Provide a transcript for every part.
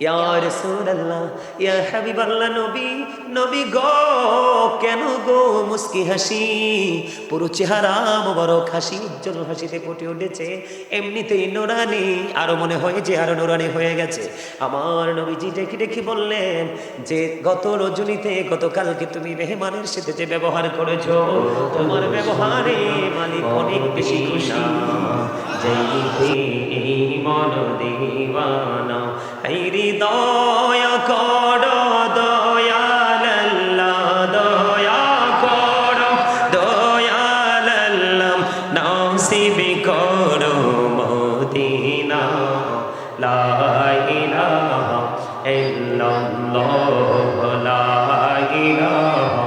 ইয়া রাসূলুল্লাহ, ইয়া হাবিবাল্লাহ, নবী নবী গো, কেন গো মুস্কি হাসি, পুরো চেহারা মোবারক হাসি, উজ্জ্বল হাসিতে ফুটে উঠেছে, এমনিতেই নুরানি, আরো মনে হয় যে আরো নুরানি হয়ে গেছে। আমার নবীজি ডেকে ডেকে বললেন যে গত রজনীতে, গতকালকে তুমি মেহমানের সাথে যে ব্যবহার করেছো, তোমার ব্যবহারে মালিক অনেক বেশি খুশি। যাইতে এই মন দিওয়ানা, এই হৃদয় করো দয়ালাল্লাহ, দয়া করো দয়ালাল্লাহ, নসিব করো মদিনা, লা ইলাহা ইল্লাল্লাহ, লা ইলাহা।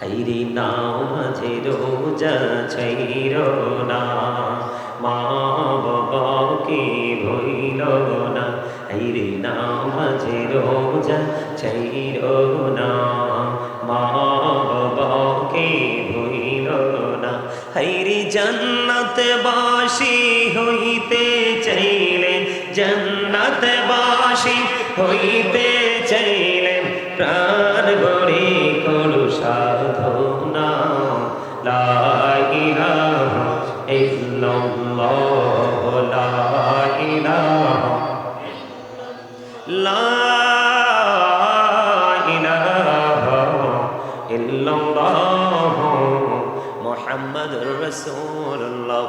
হাইরে নামাজে রোজা ছাইরো না, মা বাবাকে ভইল না। হাইরে নামাজে রোজা ছাইরো না, মা বাবাকে ভইল না। হাইরে জান্নাতবাসী হইতে চাইলে, জান্নাতবাসী হইতে চাইলে, প্রাণ ভরে করো সাধনা, লা ইলাহা ইল্লাল্লাহ, লা ইলাহা, লা ইলাহা ইল্লাল্লাহ, মুহাম্মাদুর রাসূলুল্লাহ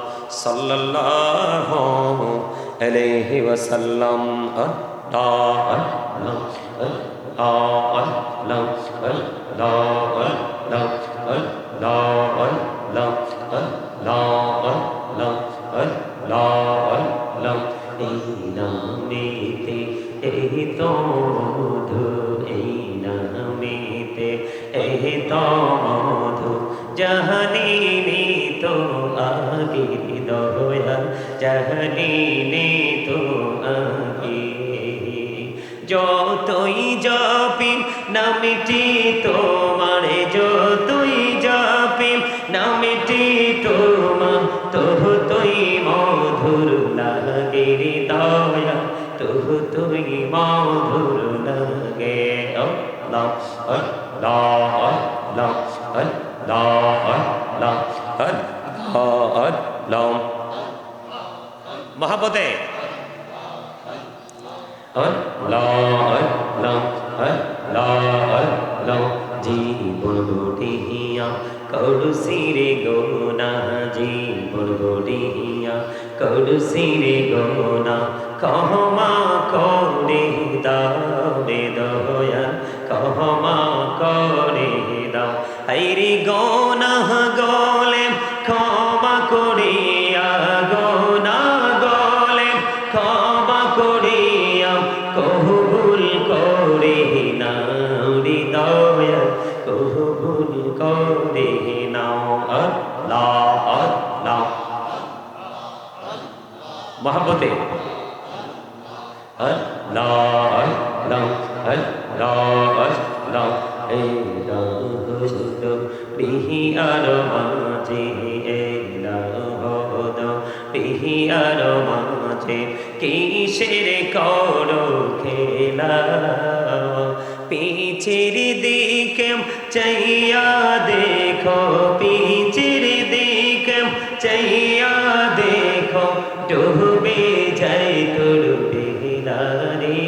সাল্লাল্লাহু আলাইহি ওয়াসাল্লাম। এই নামেতে এই তো মধু, এই নামেতে এই তো মধু, জাহানিনি তো আগে দয়া, জাহানিনি তো আগে। যতই জপি নামটি তোমার, যতই জপি নামটি তোমার, ততই মধুর লাগে দয়া, ততই মধুর লাগে। আল্লাহ আল্লাহ আল্লাহ আল্লাহ আল্লাহ আল্লাহ, মহাপতে জীবন গড়িয়া কৌশিরে গোনা, জীবন গড়িয়া কৌশিরে গোনা, ক্ষমা করে দাও দয়া, ক্ষমা করে দাও। হাইরে গোনা গলে ক্ষমা করিয়া, গোনা গলে ক্ষমা করিয়া, কবুল করে নাও দয়া, কবুল করে নাও। আল্লাহ আল্লাহ, মহব্বতে আল্লাহ আল্লাহ আল্লাহ আল্লাহ। এই রাহত বিহিয়ার মাঝে, এই রাহত বিহিয়ার মাঝে, কিসের করো খেলা, পিছের দিকে চাইয়া দেখো, পিছের দিকে চাইয়া দেখো, ডুবে যায় তোর বেলারে।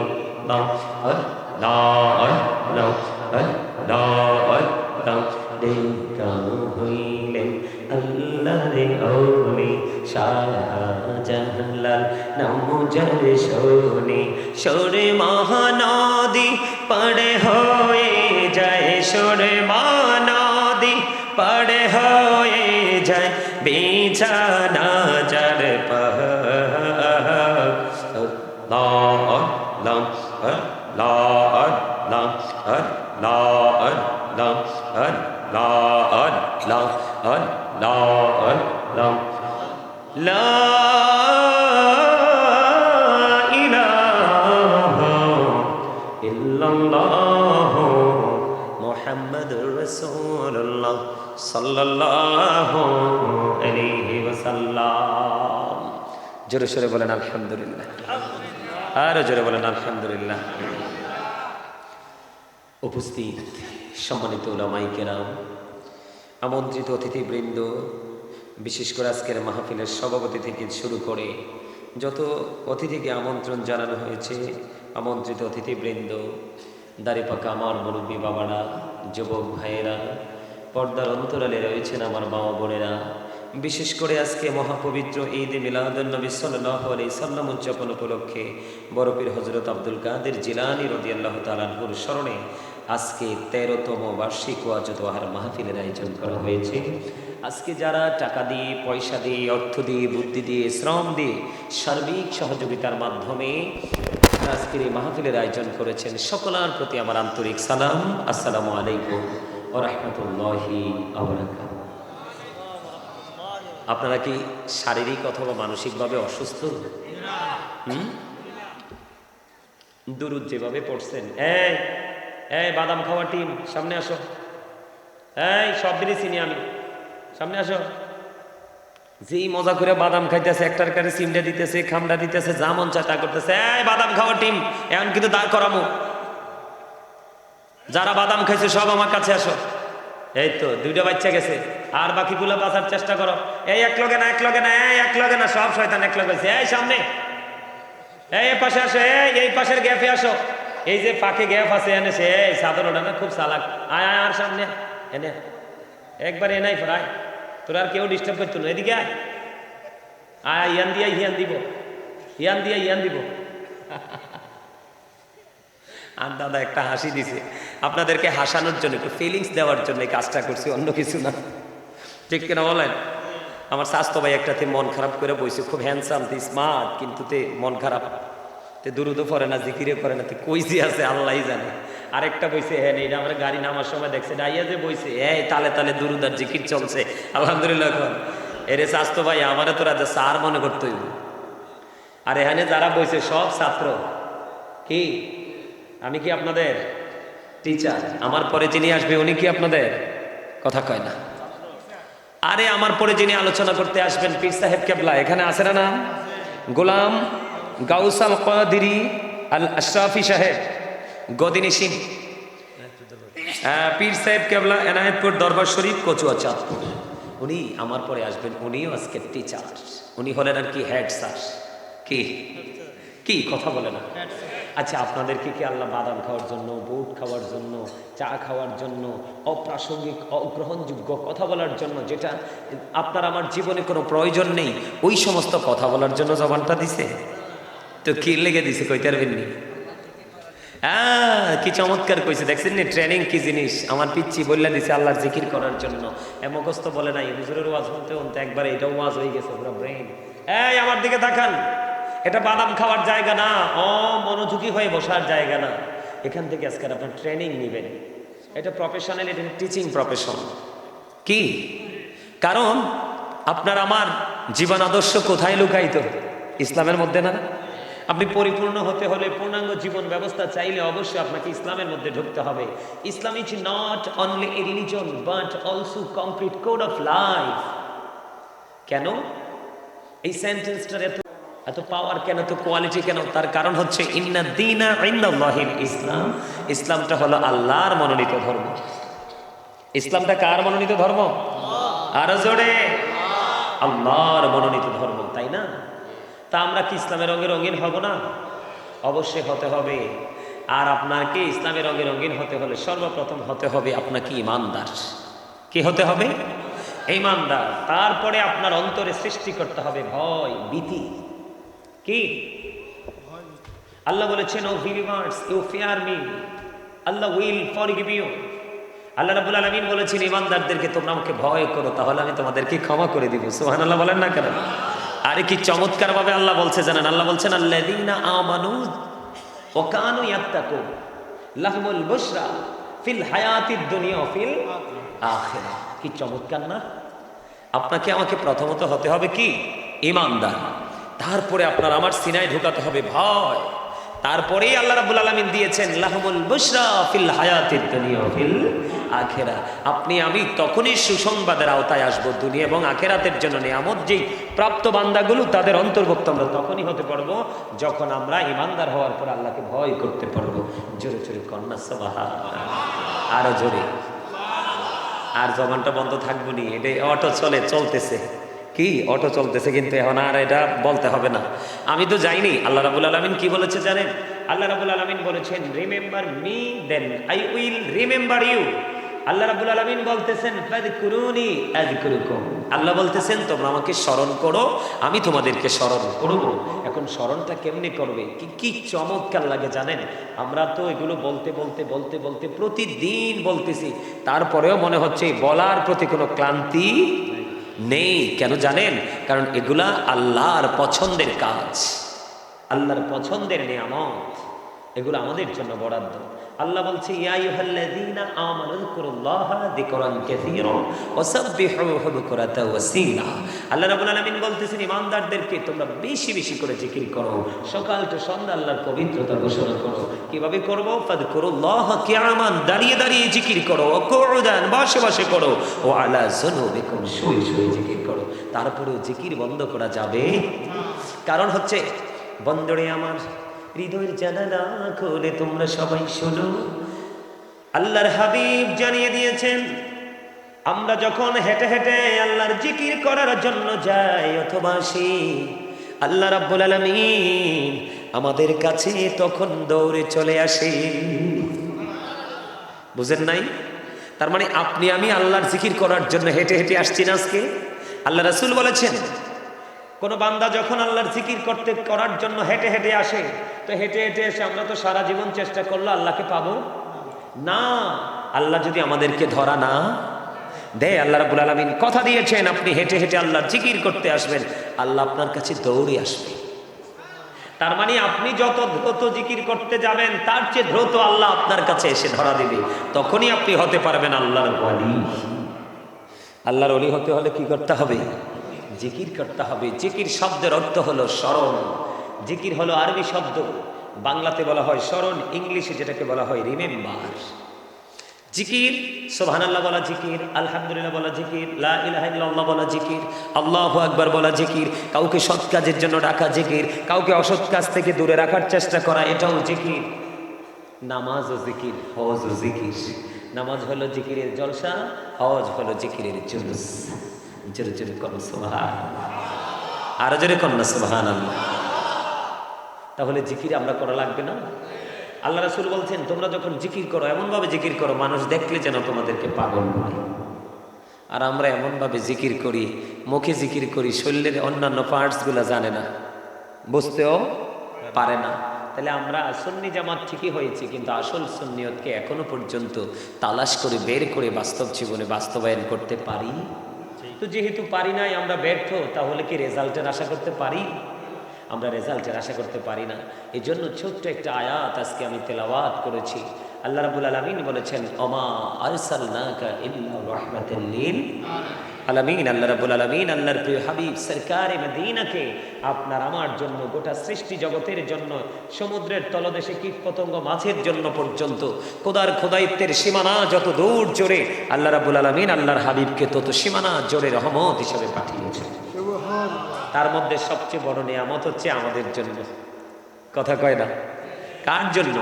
আল্লাহ আল্লাহ আল্লাহ আল্লাহ আল্লাহ, দেখা হইলেন আল্লাহরে ওলি শাহজালাল, নামজার শোনে সরে মহানদী পাড়ে হয়ে যায়, সরে মহানদী পাড়ে হয়ে যায়, বিছানা যার পাহাড়। আল্লাহ আল্লাহ আল্লাহ আল্লাহ আল্লাহ আল্লাহ আল্লাহ আল্লাহ আল্লাহ আল্লাহ, লা ইলাহা ইল্লাল্লাহ, মুহাম্মাদুর রাসূলুল্লাহ সাল্লাল্লাহু আলাইহি ওয়াসাল্লাম। জোরে সোরে বলেন আলহামদুলিল্লাহ। আরো জোরে বলেন আলহামদুলিল্লাহ। উপস্থিত সম্মানিত উলামায়ে কেরাম, আমন্ত্রিত অতিথিবৃন্দ, বিশেষ করে আজকের মাহফিলের সভাপতি থেকে শুরু করে যত অতিথিকে আমন্ত্রণ জানানো হয়েছে, আমন্ত্রিত অতিথিবৃন্দ, দাড়িপাকা আমার মুরব্বী বাবারা, যুবক ভাইয়েরা, পর্দার অন্তরালে রয়েছেন আমার মা বোনেরা, বিশেষ করে আজকে মহাপবিত্র ঈদ মিলাদুন নবী সাল্লাল্লাহু আলাইহি সাল্লাম উদযাপন উপলক্ষে বড় পীর হযরত আব্দুল কাদের জিলানী রাদিয়াল্লাহু তাআলা আনহুর স্মরণে আজকে 13তম বার্ষিক ওয়াজ ও দোয়ার মাহফিলের আয়োজন করা হয়েছে। আজকে যারা টাকা দিয়ে, পয়সা দিয়ে, অর্থ দিয়ে, বুদ্ধি দিয়ে, শ্রম দিয়ে, সার্বিক সহযোগিতার মাধ্যমে আজকের এই মাহফিলের আয়োজন করেছেন, সকলের প্রতি আমার আন্তরিক সালাম। আসসালামু আলাইকুম ওয়া রাহমাতুল্লাহি ওয়া বারাকাতুহু। আপনারা কি শারীরিক অথবা মানসিকভাবে অসুস্থ? দুরুদ যেভাবে পড়ছেন, এই বাদাম খাওয়া টিম সামনে আসো, এই সব দিনই চিনি আমি, সামনে আসো। যেই মজা করে বাদাম খাইতেছে, একটার কাছে সিমটা দিতেছে, খামটা দিতেছে, যা মন চায় তা করতেছে। এই বাদাম খাওয়া টিম এখন কিন্তু দাঁড় করামো, যারা বাদাম খাইছে সব আমার কাছে আসো। এই তো 2টা বাচ্চা গেছে, আর বাকিগুলো বাঁচার চেষ্টা করো। এই এক লগে না, এক লগে না, এক লগে না, সব শয়তান এক লগে আছে। এই সামনে, এই পাশে আসো, এই পাশের গ্যাপে আসো। এই যে ফাঁকে গ্যাপ আছে এনে সে সাধারণ না, খুব চালাক। আয় আয় আর সামনে এনে একবার এনাই ফরাই, তোর আর কেউ ডিস্টার্ব করতো না। এদিকে আয়, আয় ইয়ান দিয়া হিয়ান দিব, হিয়ান দিয়া ইয়ান দিব। আর দাদা একটা হাসি দিছে, আপনাদেরকে হাসানোর জন্য, একটু ফিলিংস দেওয়ার জন্য এই কাজটা করছি, অন্য কিছু না। ঠিক কিনা বলেন? আমার স্বাস্থ্য ভাই একটাতে মন খারাপ করে বইছে, খুব হ্যান্ডসাম, তে স্মার্ট, কিন্তু তে মন খারাপ, তে দুরুদও পড়ে না, জিকিরে করে না, তে কইছি আছে আল্লাহই জানে। আরেকটা বইছে, হ্যাঁ এটা আমরা গাড়ি নামার সময় দেখছে, ডাইয়া যে বইছে, তালে তালে দুরুদ আর জিকির চলছে, আলহামদুলিল্লাহ। এখন এরে স্বাস্থ্য ভাই আমারে তোরা যে স্যার মনে করতে হইব। আর এখানে যারা বইছে সব ছাত্র। কি আমি কি আপনাদের টিচার? আমার পরে যিনি আসবে উনি কি আপনাদের? কথা কয় না। আরে আমার পরে যিনি আলোচনা করতে আসবেন, পীর সাহেব কেবলা, এখানে আছে না নাম? গোলাম গাউস আল কাদেরী আল আশরাফি সাহেব গদিনিসিন, পীর সাহেব কেবলা, এনায়েতপুর দরবার শরীফ, কচুয়া চাঁদপুর। উনি আমার পরে আসবেন, উনিও আজকে টিচার। উনি হলেন আর কি হেড স্যার। কি কি কথা বলে না? আচ্ছা, আপনাদেরকে কি আল্লাহ বাদাম খাওয়ার জন্য, বুট খাওয়ার জন্য, চা খাওয়ার জন্য, অপ্রাসঙ্গিক অগ্রহণযোগ্য কথা বলার জন্য, যেটা আপনার আমার জীবনে কোনো প্রয়োজন নেই, ওই সমস্ত কথা বলার জন্য জবানটা দিছে? তো কি লেগে দিছে কইতে পারবেননি? কি চমৎকার কইছে, দেখছেন নি? ট্রেনিং কি জিনিস আমার পিচ্ছি বললে দিছে আল্লাহর জিকির করার জন্য। মুখস্থ বলে নাই, হুজুরের ওয়াজ শুনতে শুনতে একবার এটাও ওয়াজ হয়ে গেছে পুরো ব্রেইন। আমার দিকে তাকান, এটা বাদাম খাওয়ার জায়গা না, মনোযোগী হয়ে বসার জায়গা না। এখান থেকে আজকে আপনার ট্রেনিং নেবেন, এটা প্রফেশনাল, এটা টিচিং প্রফেশন। কি কারণ আপনার আমার জীবন আদর্শ কোথায় লুকায়িত? ইসলামের মধ্যে না? আপনি পরিপূর্ণ হতে হলে, পূর্ণাঙ্গ জীবন ব্যবস্থা চাইলে অবশ্যই আপনাকে ইসলামের মধ্যে ঢুকতে হবে। Islam is not only a religion but also complete code of life. কেন এই সেন্টেন্সটার এত পাওয়ার কেন, এত কোয়ালিটি কেন? তার কারণ হচ্ছে ইন্না দীনা ইনদাল্লাহিল ইসলাম। ইসলামটা হলো আল্লাহর মনোনীত ধর্ম। ইসলামটা কার মনোনীত ধর্ম? আরো জোরে, আল্লাহর মনোনীত ধর্ম, তাই না? তা আমরা কি ইসলামের রঙে রঙিন হব না? অবশ্যই হতে হবে। আর আপনাকে ইসলামের রঙে রঙিন হতে হলে সর্বপ্রথম হতে হবে আপনাকে ইমানদার। কি হতে হবে? ইমানদার। তারপরে আপনার অন্তরে সৃষ্টি করতে হবে ভয়, ভীতি। কি আল্লাহ বলেছেন, O believers, you fear me, Allah will forgive you. আল্লাহ রাব্বুল আলামিন বলেছেন, ইমানদারদেরকে তোমরা আমাকে ভয় করো, তাহলে আমি তোমাদেরকে ক্ষমা করে দিব। সুবহানাল্লাহ বলেন না কেন? আরে কি চমৎকার ভাবে আল্লাহ বলছে জানেন? আল্লাহ বলছেন, আল্লাযীনা আমানু ওয়া কানু ইয়াত্তাকুন লাহুমুল বুশরা ফিল হায়াতিদ দুনিয়া ওয়া ফিল আখিরাহ। কি চমৎকার না? আপনাকে আমাকে প্রথমত হতে হবে কি? ইমানদার। তারপরে আপনার আমার সিনায় ঢুকাতে হবে ভয়। তারপরেই আল্লাহ রাব্বুল আলামিন দিয়েছেন লাহুমুল বুশরা ফিল হায়াতিদ দুনিয়া ওয়া ফিল আখিরা। আপনি আমি তখনই সুসংবাদের আওতায় আসব, দুনিয়া এবং আখিরাতের জন্য নিয়ামত যেই প্রাপ্ত বান্দাগুলো তাদের অন্তর্ভুক্ত আমরা তখনই হতে পারবো যখন আমরা ইমানদার হওয়ার পর আল্লাহকে ভয় করতে পারবো। জোরে জোরে কন্যা সুবহানাল্লাহ, আরো জোরে। আর জবানটা বন্ধ থাকবো নি, এটা অটো চলতেছে কি অটো চলতেছে, কিন্তু এখন আর এটা বলতে হবে না। আমি তো যাইনি। আল্লাহ রাব্বুল আলামিন কি বলেছে জানেন? আল্লাহ রাব্বুল আলামিন বলেছেন remember me then I will remember you. আল্লাহ রাব্বুল আলামিন বলতেছেন ফাযকুরুনি আযকুরুকুম। আল্লাহ বলতেছেন তোমরা আমাকে স্মরণ করো, আমি তোমাদেরকে স্মরণ করব। এখন স্মরণটা কেমনে করবে? কি চমৎকার লাগে জানেন? আমরা তো এগুলো বলতে বলতে বলতে বলতে প্রতিদিন বলতেছি, তারপরেও মনে হচ্ছে বলার প্রতি কোনো ক্লান্তি নেই। কেন জানেন? কারণ এগুলা আল্লাহর পছন্দের কাজ, আল্লাহর পছন্দের নিয়ামত, এগুলো আমাদের জন্য বরাদ্দ। আল্লাহ বলছে ইয়া আইয়ুহাল্লাযীনা আমানু যিকুরুল্লাহা যিকরান কাসীরা ওয়াসাব্বিহুহু বুকরাতাও ওয়াসীলা। আল্লাহ রাব্বুল আলামিন বলতেছেন ইমানদারদেরকে তোমরা বেশি বেশি করে জিকির করো, সকাল থেকে সন্ধ্যা আল্লাহর পবিত্রতা ঘোষণা করো। কিভাবে করব? ফাযকুরুল্লাহা কিয়ামান, দাঁড়িয়ে দাঁড়িয়ে জিকির করো, ওয়া কুউদান, বসে বসে করো, ওয়া আলা যুনুবিকুম, শুয়ে শুয়ে জিকির করো। তারপরেও জিকির বন্ধ করা যাবে? কারণ হচ্ছে বন্দরে আমার হৃদয়ের জানালা খুলে তোমরা সবাই শোনো। আল্লাহর হাবিব জানিয়ে দিয়েছেন আমরা যখন হেঁটে হেঁটে আল্লাহর জিকির করার জন্য যাই অথবা আসি, আল্লাহ রাব্বুল আলামিন আমাদের কাছে তখন দৌড়ে চলে আসে। বুঝেন নাই? তার মানে আপনি আমি আল্লাহর জিকির করার জন্য হেঁটে হেঁটে আসছি না আজকে। আল্লাহ রাসূল বলেছেন কোন বান্দা যখন আল্লাহর জিকির করার জন্য হেঁটে হেঁটে আসে, তো হেঁটে হেঁটে এসে আমরা তো সারা জীবন চেষ্টা করলো আল্লাহকে পাবো না। আল্লাহ যদি আমাদেরকে ধরা না দেয়, আল্লাহ রাব্বুল আলামিন কথা দিয়েছেন আপনি হেঁটে হেঁটে আল্লাহর জিকির করতে আসবেন, আল্লাহ আপনার কাছে দৌড়ে আসবে। তার মানে আপনি যত দ্রুত জিকির করতে যাবেন তার চেয়ে দ্রুত আল্লাহ আপনার কাছে এসে ধরা দিবে। তখনই আপনি হতে পারবেন আল্লাহর ওলি। আল্লাহর ওলি হতে হলে কি করতে হবে? জিকির করতে হবে। জিকির শব্দের অর্থ হলো স্মরণ। জিকির হলো আরবি শব্দ, বাংলাতে বলা হয় স্মরণ, ইংলিশে যেটাকে বলা হয় রিমেম্বার। জিকির সুবহানাল্লাহ বলা জিকির, আলহামদুলিল্লাহ বলা জিকির, লা ইলাহা ইল্লাল্লাহ বলা জিকির, আল্লাহু আকবার বলা জিকির, কাউকে সৎ কাজের জন্য ডাকা জিকির, কাউকে অসৎ কাজ থেকে দূরে রাখার চেষ্টা করা, এটাও জিকির। নামাজ ও জিকির, হজ ও জিকির। নামাজ হলো জিকিরের জলসা, হজ হলো জিকিরের জুলুস। জোরে জোরে করো সুবহানাল্লাহ, আর জোরে কন্যা সুবহানাল্লাহ। তাহলে জিকির আমরা করা লাগবে না? আল্লাহ রাসূল বলছেন তোমরা যখন জিকির করো এমনভাবে জিকির করো মানুষ দেখলে যেন তোমাদেরকে পাগল বলে। আর আমরা এমনভাবে জিকির করি, মুখে জিকির করি, শরীরের অন্যান্য পার্টসগুলো জানে না, বুঝতেও পারে না। তাহলে আমরা সুন্নি জামাত ঠিকই হয়েছি, কিন্তু আসল সুন্নিয়তকে এখনো পর্যন্ত তালাশ করে বের করে বাস্তব জীবনে বাস্তবায়ন করতে পারি? তো যেহেতু পারি নাই, আমরা ব্যর্থ, তাহলে কি রেজাল্টের আশা করতে পারি? আমরা রেজাল্টের আশা করতে পারি না। এই জন্য ছোট্ট একটা আয়াত আজকে আমি তেলাওয়াত করেছি। আল্লাহ রাব্বুল আলামিন বলেছেন ওমা আরসালনাকা ইল্লা রাহমাতাল লিল আলামিন। আল্লাহ রাব্বুল আলামিন আল্লাহর প্রিয় হাবিব সরকারে মদিনাকে আপনার আমার জন্য, গোটা সৃষ্টি জগতের জন্য, সমুদ্রের তলদেশে কীট পতঙ্গ মাছের জন্য পর্যন্ত খোদাইত্বের সীমানা যত দূর জোরে আল্লাহ রাব্বুল আলামিন আল্লাহর হাবিবকে তত সীমানা জোরে রহমত হিসেবে পাঠিয়েছেন। তার মধ্যে সবচেয়ে বড় নিয়ামত হচ্ছে আমাদের জন্য। কথা কয় না? কার জন্য?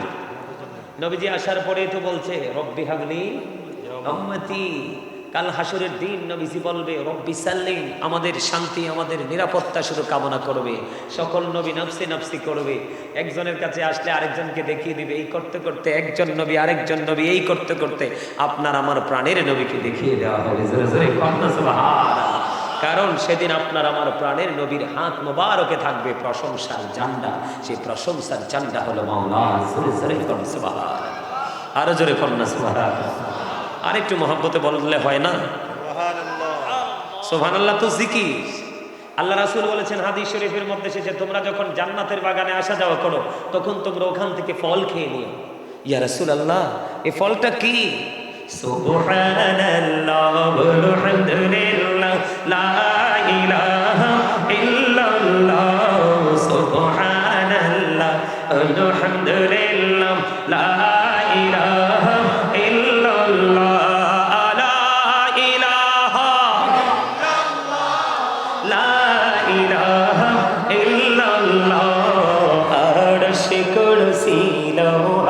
নবীজি আসার পরেই তো বলছে রব্বি হাবলি উম্মতি। কাল হাসরের দিন নবীজি বলবে রব্বি সাল্লিম, আমাদের শান্তি আমাদের নিরাপত্তা শুধু কামনা করবে। সকল নবী নফসি নফসি করবে। একজনের কাছে আসলে আরেকজনকে দেখিয়ে দিবে। এই করতে করতে একজন নবী আরেকজন নবী, এই করতে করতে আপনার আমার প্রাণের নবীকে দেখিয়ে দেওয়া হবে। জোরে জোরে কন্যা সুবহানাল্লাহ। কারণ সেদিন আপনার আমার প্রাণের নবীর হাত মোবারকে থাকবে প্রশংসার ঝান্ডা। সেই প্রশংসার ঝান্ডা হলো মাওলা। জোরে জোরে কন্যা সুবহানাল্লাহ, আরো জোরে কন্যা সুবহানাল্লাহ। আরেকটু মহব্বতে বললে হয় না? সুবহানাল্লাহ তো জিকির। আল্লাহ রাসূল বলেছেন হাদিস শরীফের মধ্যে এসেছে তোমরা যখন জান্নাতের বাগানে আসা যাওয়া করো তখন তোমরা ওখান থেকে ফল খেয়ে নিও। ইয়া রাসূলুল্লাহ, এই ফলটা কি? সুবহানাল্লাহ আলহামদুলিল্লাহ লা ইলাহা ইল্লাল্লাহ সুবহানাল্লাহ আলহামদুলিল্লাহ লা ইলাহা ইল্লাল্লাহ লা ইলাহা লা ইলাহা ইল্লাল্লাহ আরশ কুরসি লৌহ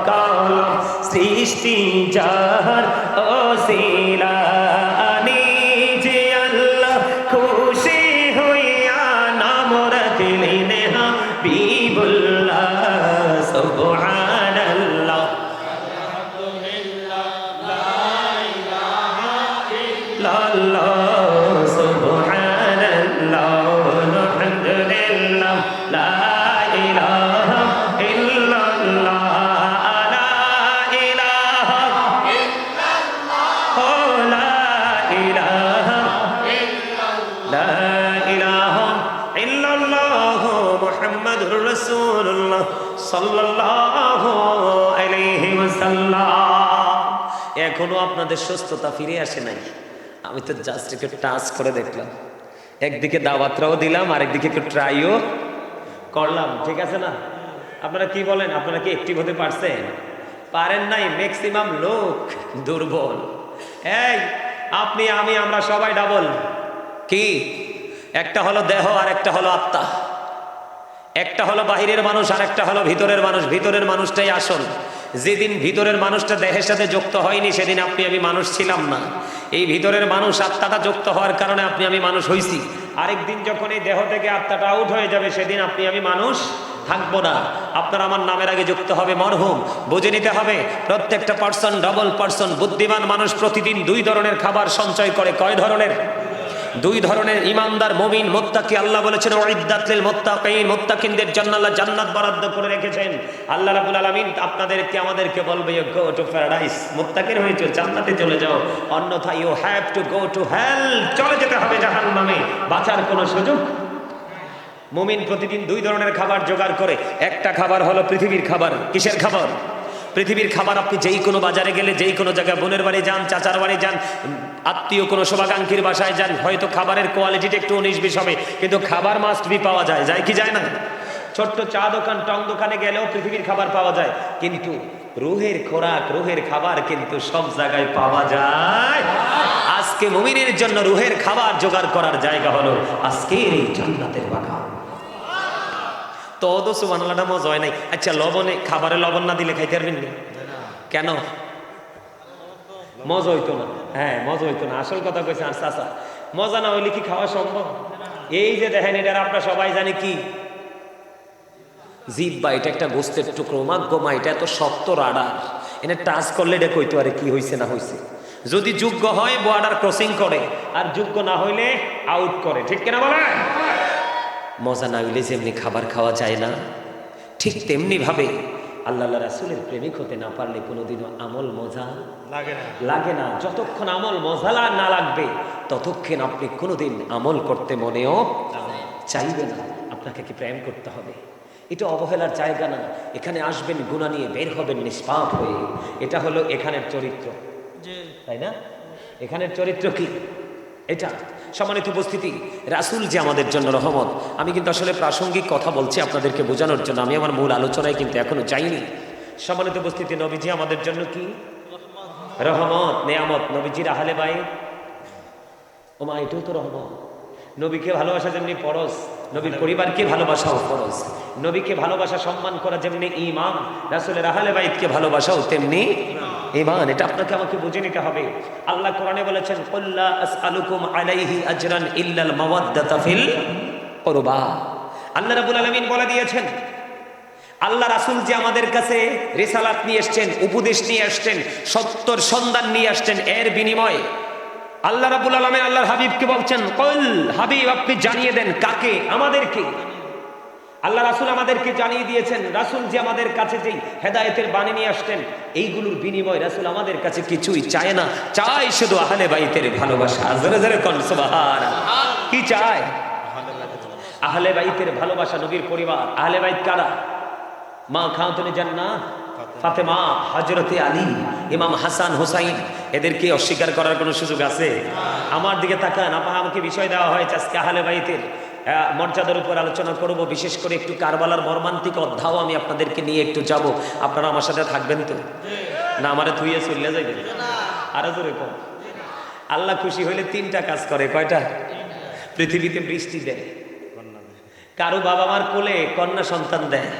কলম সৃষ্টি যার ওসিলা নিজে আল্লাহ খুশি হইয়া নাম রাখলেন হাবিবুল্লাহ সুবহানাল্লাহ আল্লাহ সুবহানাল্লাহ আলহামদুলিল্লাহ লা ইলাহা ইল্লাল্লাহ লা ইলাহা ইল্লাল্লাহ লা ইলাহা লা ইলাহা ইল্লাল্লাহ মুহাম্মাদুর রাসূলুল্লাহ সাল্লাল্লাহু আলাইহি ওয়াসাল্লাম। এখনো আপনাদের সুস্থতা ফিরে আসে নাই। আমি তো জাস্ট একটু টাচ করে দেখলাম, একদিকে দাওয়াতরাও দিলাম আর একদিকে একটু ট্রাইও করলাম, ঠিক আছে না? আপনারা কি বলেন, আপনারা কি অ্যাক্টিভ হতে পারছেন? পারেন নাই, ম্যাক্সিমাম লোক দুর্বল। এই আপনি আমি আমরা সবাই ডাবল। কি? একটা হলো দেহ আর একটা হলো আত্মা, একটা হলো বাহিরের মানুষ আর একটা হলো ভিতরের মানুষ। ভিতরের মানুষটাই আসল। যেদিন ভিতরের মানুষটা দেহের সাথে যুক্ত হয়নি সেদিন আপনি আমি মানুষ ছিলাম না। এই ভিতরের মানুষ আত্মাটা যুক্ত হওয়ার কারণে আপনি আমি মানুষ হইছি। আরেকদিন যখন এই দেহ থেকে আত্মাটা আউট হয়ে যাবে সেদিন আপনি আমি মানুষ থাকবো না। আপনার আমার নামের আগে যুক্ত হবে মরহুম। বুঝে নিতে হবে প্রত্যেকটা পার্সন ডাবল পার্সন। বুদ্ধিমান মানুষ প্রতিদিন 2 ধরনের খাবার সঞ্চয় করে। কয় ধরনের? 2 ধরনের। ইমানদার মুমিন মুত্তাকি। আল্লাহ বলেছেন উইদ্দাত লিল মুত্তাকিন, মুত্তাকিনদের জন্য আল্লাহ জান্নাত বরাদ্দ করে রেখেছেন। আল্লাহ রাব্বুল আলামিন আপনাদেরকে আমাদেরকে বলবে ইউ গো টু প্যারাডাইস, মুত্তাকিন হয়েছে জান্নাতে চলে যাও, অন্যথা you have to go to hell, চলে যেতে হবে জাহান্নামে, বাঁচার কোনো সুযোগ। মুমিন প্রতিদিন 2 ধরনের খাবার জোগাড় করে। একটা খাবার হলো পৃথিবীর খাবার। কিসের খাবার? পৃথিবীর খাবার। আপনি যেই কোনো বাজারে গেলে, যেই কোনো জায়গায়, বোনের বাড়ি যান, চাচার বাড়ি যান, আত্মীয় কোনো শুভাকাঙ্ক্ষীর বাসায় যান, হয়তো খাবারের কোয়ালিটিটা একটু 19-20 হবে, কিন্তু খাবার মাস্ট বি পাওয়া যায়। যায় কি যায় না? ছোট্ট চা দোকান, টং দোকানে গেলেও পৃথিবীর খাবার পাওয়া যায়, কিন্তু রুহের খোরাক, রুহের খাবার কিন্তু সব জায়গায় পাওয়া যায়। আজকে মুমিনের জন্য রুহের খাবার জোগাড় করার জায়গা হলো আজকের এই জান্নাতের বাগান। তো ওদো সুবহানাল্লাহটা মজা হয় নাই। আচ্ছা, লবণে, খাবারে লবণ না দিলে খাইতে পারবেন না কেন? মজা হইতো না। হ্যাঁ, মজা হইতো না। আসল কথা কইছে আর চাচা, মজা না হইলে কি খাওয়া সম্ভব? এই যে দেখেন, এটা আমরা সবাই জানি কি জিহ্বা। এটা একটা গোস্তের টুকরো, মাগমা, এটা এত শক্ত রাডার, এনে টাচ করলে এটা কইতে পারে কি হইছে না হইছে। যদি যোগ্য হয় বর্ডার ক্রসিং করে, আর যোগ্য না হইলে আউট করে। ঠিক কিনা বলে? মজা না হইলে যেমনি খাবার খাওয়া যায় না, ঠিক তেমনি ভাবে আল্লাহ রাসূলের প্রেমিক হতে না পারলে কোনোদিনও আমল মজা লাগে না। যতক্ষণ আমল মজা না লাগবে ততক্ষণ আপনি কোনোদিন আমল করতে মনেও চাইবেন না। আপনাকে কি প্রেম করতে হবে? এটা অবহেলার জায়গা না। এখানে আসবেন গুনাহ নিয়ে, বের হবেন নিষ্পাপ হয়ে। এটা হলো এখানের চরিত্র, তাই না? এখানের চরিত্র কি এটা? সম্মানিত উপস্থিতি, রাসূল যে আমাদের জন্য রহমত। আমি কিন্তু আসলে প্রাসঙ্গিক কথা বলছি আপনাদেরকে বোঝানোর জন্য, আমি আমার মূল আলোচনায় কিন্তু এখনো যাইনি। সম্মানিত উপস্থিতি, নবীজি আমাদের জন্য কি? রহমত, নেয়ামত। নবীজির আহলে বাইত, ওমা, এটাও তো রহমত। নবীকে ভালোবাসা যেমনি ফরজ, নবীর পরিবারকে ভালোবাসাও ফরজ। নবীকে ভালোবাসা, সম্মান করা যেমনি ঈমান, রাসূলের আহলে বাইতকে ভালোবাসাও তেমনি ঈমান। এটা আপনাকে আমাকে বুঝে নিতে হবে। আল্লাহ কোরআনে বলেছেন কুল্লা আসআলুকুম আলাইহি আজরান ইল্লাল মাওয়াদ্দাতা ফিল কুরবা। আল্লাহ রাব্বুল আলামিন বলে দিয়েছেন, আল্লাহ রাসূল যে আমাদের কাছে রিসালাত নিয়ে আসছেন, উপদেশ নিয়ে আসছেন, সত্যর সন্ধান নিয়ে আসছেন, এর বিনিময়ে আল্লাহ রাব্বুল আলামিন আল্লাহর হাবিবকে বলছেন, কুল, হাবিব আপনি জানিয়ে দেন। কাকে? আমাদেরকে। আল্লাহ রাসূল আমাদেরকে জানিয়ে দিয়েছেন, রাসূল যে আমাদের কাছে যেই হেদায়েতের বাণী নিয়ে আসতেন, এইগুলোর বিনিময়ে রাসূল আমাদের কাছে কিছুই চায় না, চায় শুধু আহলে বাইতের ভালোবাসা। জোরে জোরে কোন সুবহানাল্লাহ। কি চায়? আহলে বাইতের ভালোবাসা, নবীর পরিবার। আহলে বাইত কারা? মা খাতুনে জান্নাত ফাতেমা, হযরতে আলী, ইমাম হাসান, হুসাইন। এদেরকে অস্বীকার করার কোনো সুযোগ আছে? আমার দিকে তাকান, আমাকে বিষয় দেওয়া হয়েছে আজকে আহলে বাইতের মর্যাদার উপর আলোচনা করব, বিশেষ করে একটু কারবালার মর্মান্তিক অধ্যায় আমি আপনাদেরকে নিয়ে একটু যাব। আপনারা আমার সাথে থাকবেন তো? না আমারে থুইয়ে চলে যাইবেন? আরো জোরে কম। আল্লাহ খুশি হইলে তিনটা কাজ করে। কয়টা? পৃথিবীতে বৃষ্টি দেয়, কারো বাবা মার কোলে কন্যা সন্তান দেয়,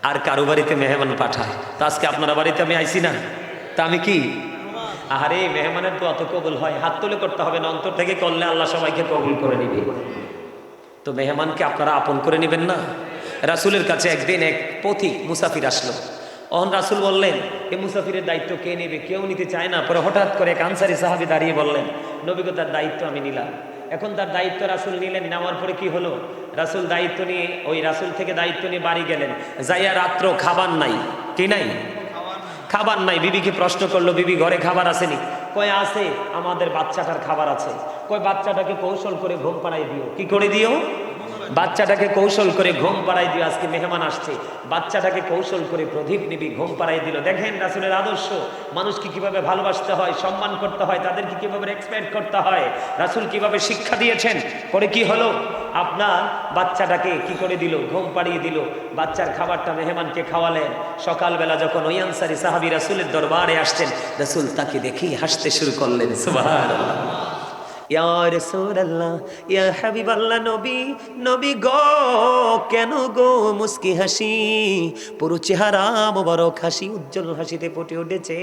আর কারো বাড়িতে মেহমান পাঠায়। তো আজকে আপনারা বাড়িতে আমি আইছি না, তা আমি কি? আহারে, মেহমানের দোয়া তো কবুল হয়। হাত তুলে করতে হবে না, অন্তর থেকে করলে আল্লাহ সবাইকে কবুল করে নিবে। তো মেহমানকে আপনারা আপন করে নেবেন না? রাসূলের কাছে একদিন এক পথিক মুসাফির আসলো। অন রাসূল বললেন, এই মুসাফিরের দায়িত্ব কে নেবে? কেউ নিতে চায় না। পরে হঠাৎ করে এক আনসারী সাহাবী দাঁড়িয়ে বললেন, নবী গো, তার দায়িত্ব আমি নিলাম। এখন তার দায়িত্ব রাসূল নিলেন। নেওয়ার পরে কি হলো? রাসূল দায়িত্ব নিয়ে রাসূল থেকে দায়িত্ব নিয়ে বাড়ি গেলেন। যাইয়া রাত্র খাবার নাই। কি নাই? খাবার নাই। বিবিকে প্রশ্ন করলো, বিবি ঘরে খাবার আসেনি? কয় আছে, আমাদের বাচ্চাটার খাবার আছে। কয় বাচ্চাটাকে কৌশল করে ঘুম পাড়াই দিও। কি করে দিও? বাচ্চাটাকে কৌশল করে ঘুম পাড়াই দিও। আজকে মেহমান আসছে, বাচ্চাটাকে কৌশল করে প্রদীপ নিবি ঘুম পাড়াই দিল। দেখেন রাসূলের আদর্শ, মানুষকে কিভাবে ভালোবাসতে হয়, সম্মান করতে হয়, তাদেরকে কিভাবে রেসপেক্ট করতে হয়, রাসূল কিভাবে শিক্ষা দিয়েছেন। পরে কি হলো? আপনার বাচ্চাটাকে কি করে দিল? ঘুম পাড়িয়ে দিল। বাচ্চার খাবারটা মেহমানকে খাওয়ালেন। সকালবেলা যখন ওই আনসারী সাহাবী রাসূলের দরবারে আসছেন, রাসূল তাকে দেখেই হাসতে শুরু করলেন। সুবহানাল্লাহ। ইয়া রাসূলুল্লাহ, ইয়া হাবিবাল্লাহ, নবী, নবী গো, কেন গো মুস্কি হাসি? পুরো চেহারা মোবারক হাসি, উজ্জ্বল হাসিতে ফুটে উঠেছে।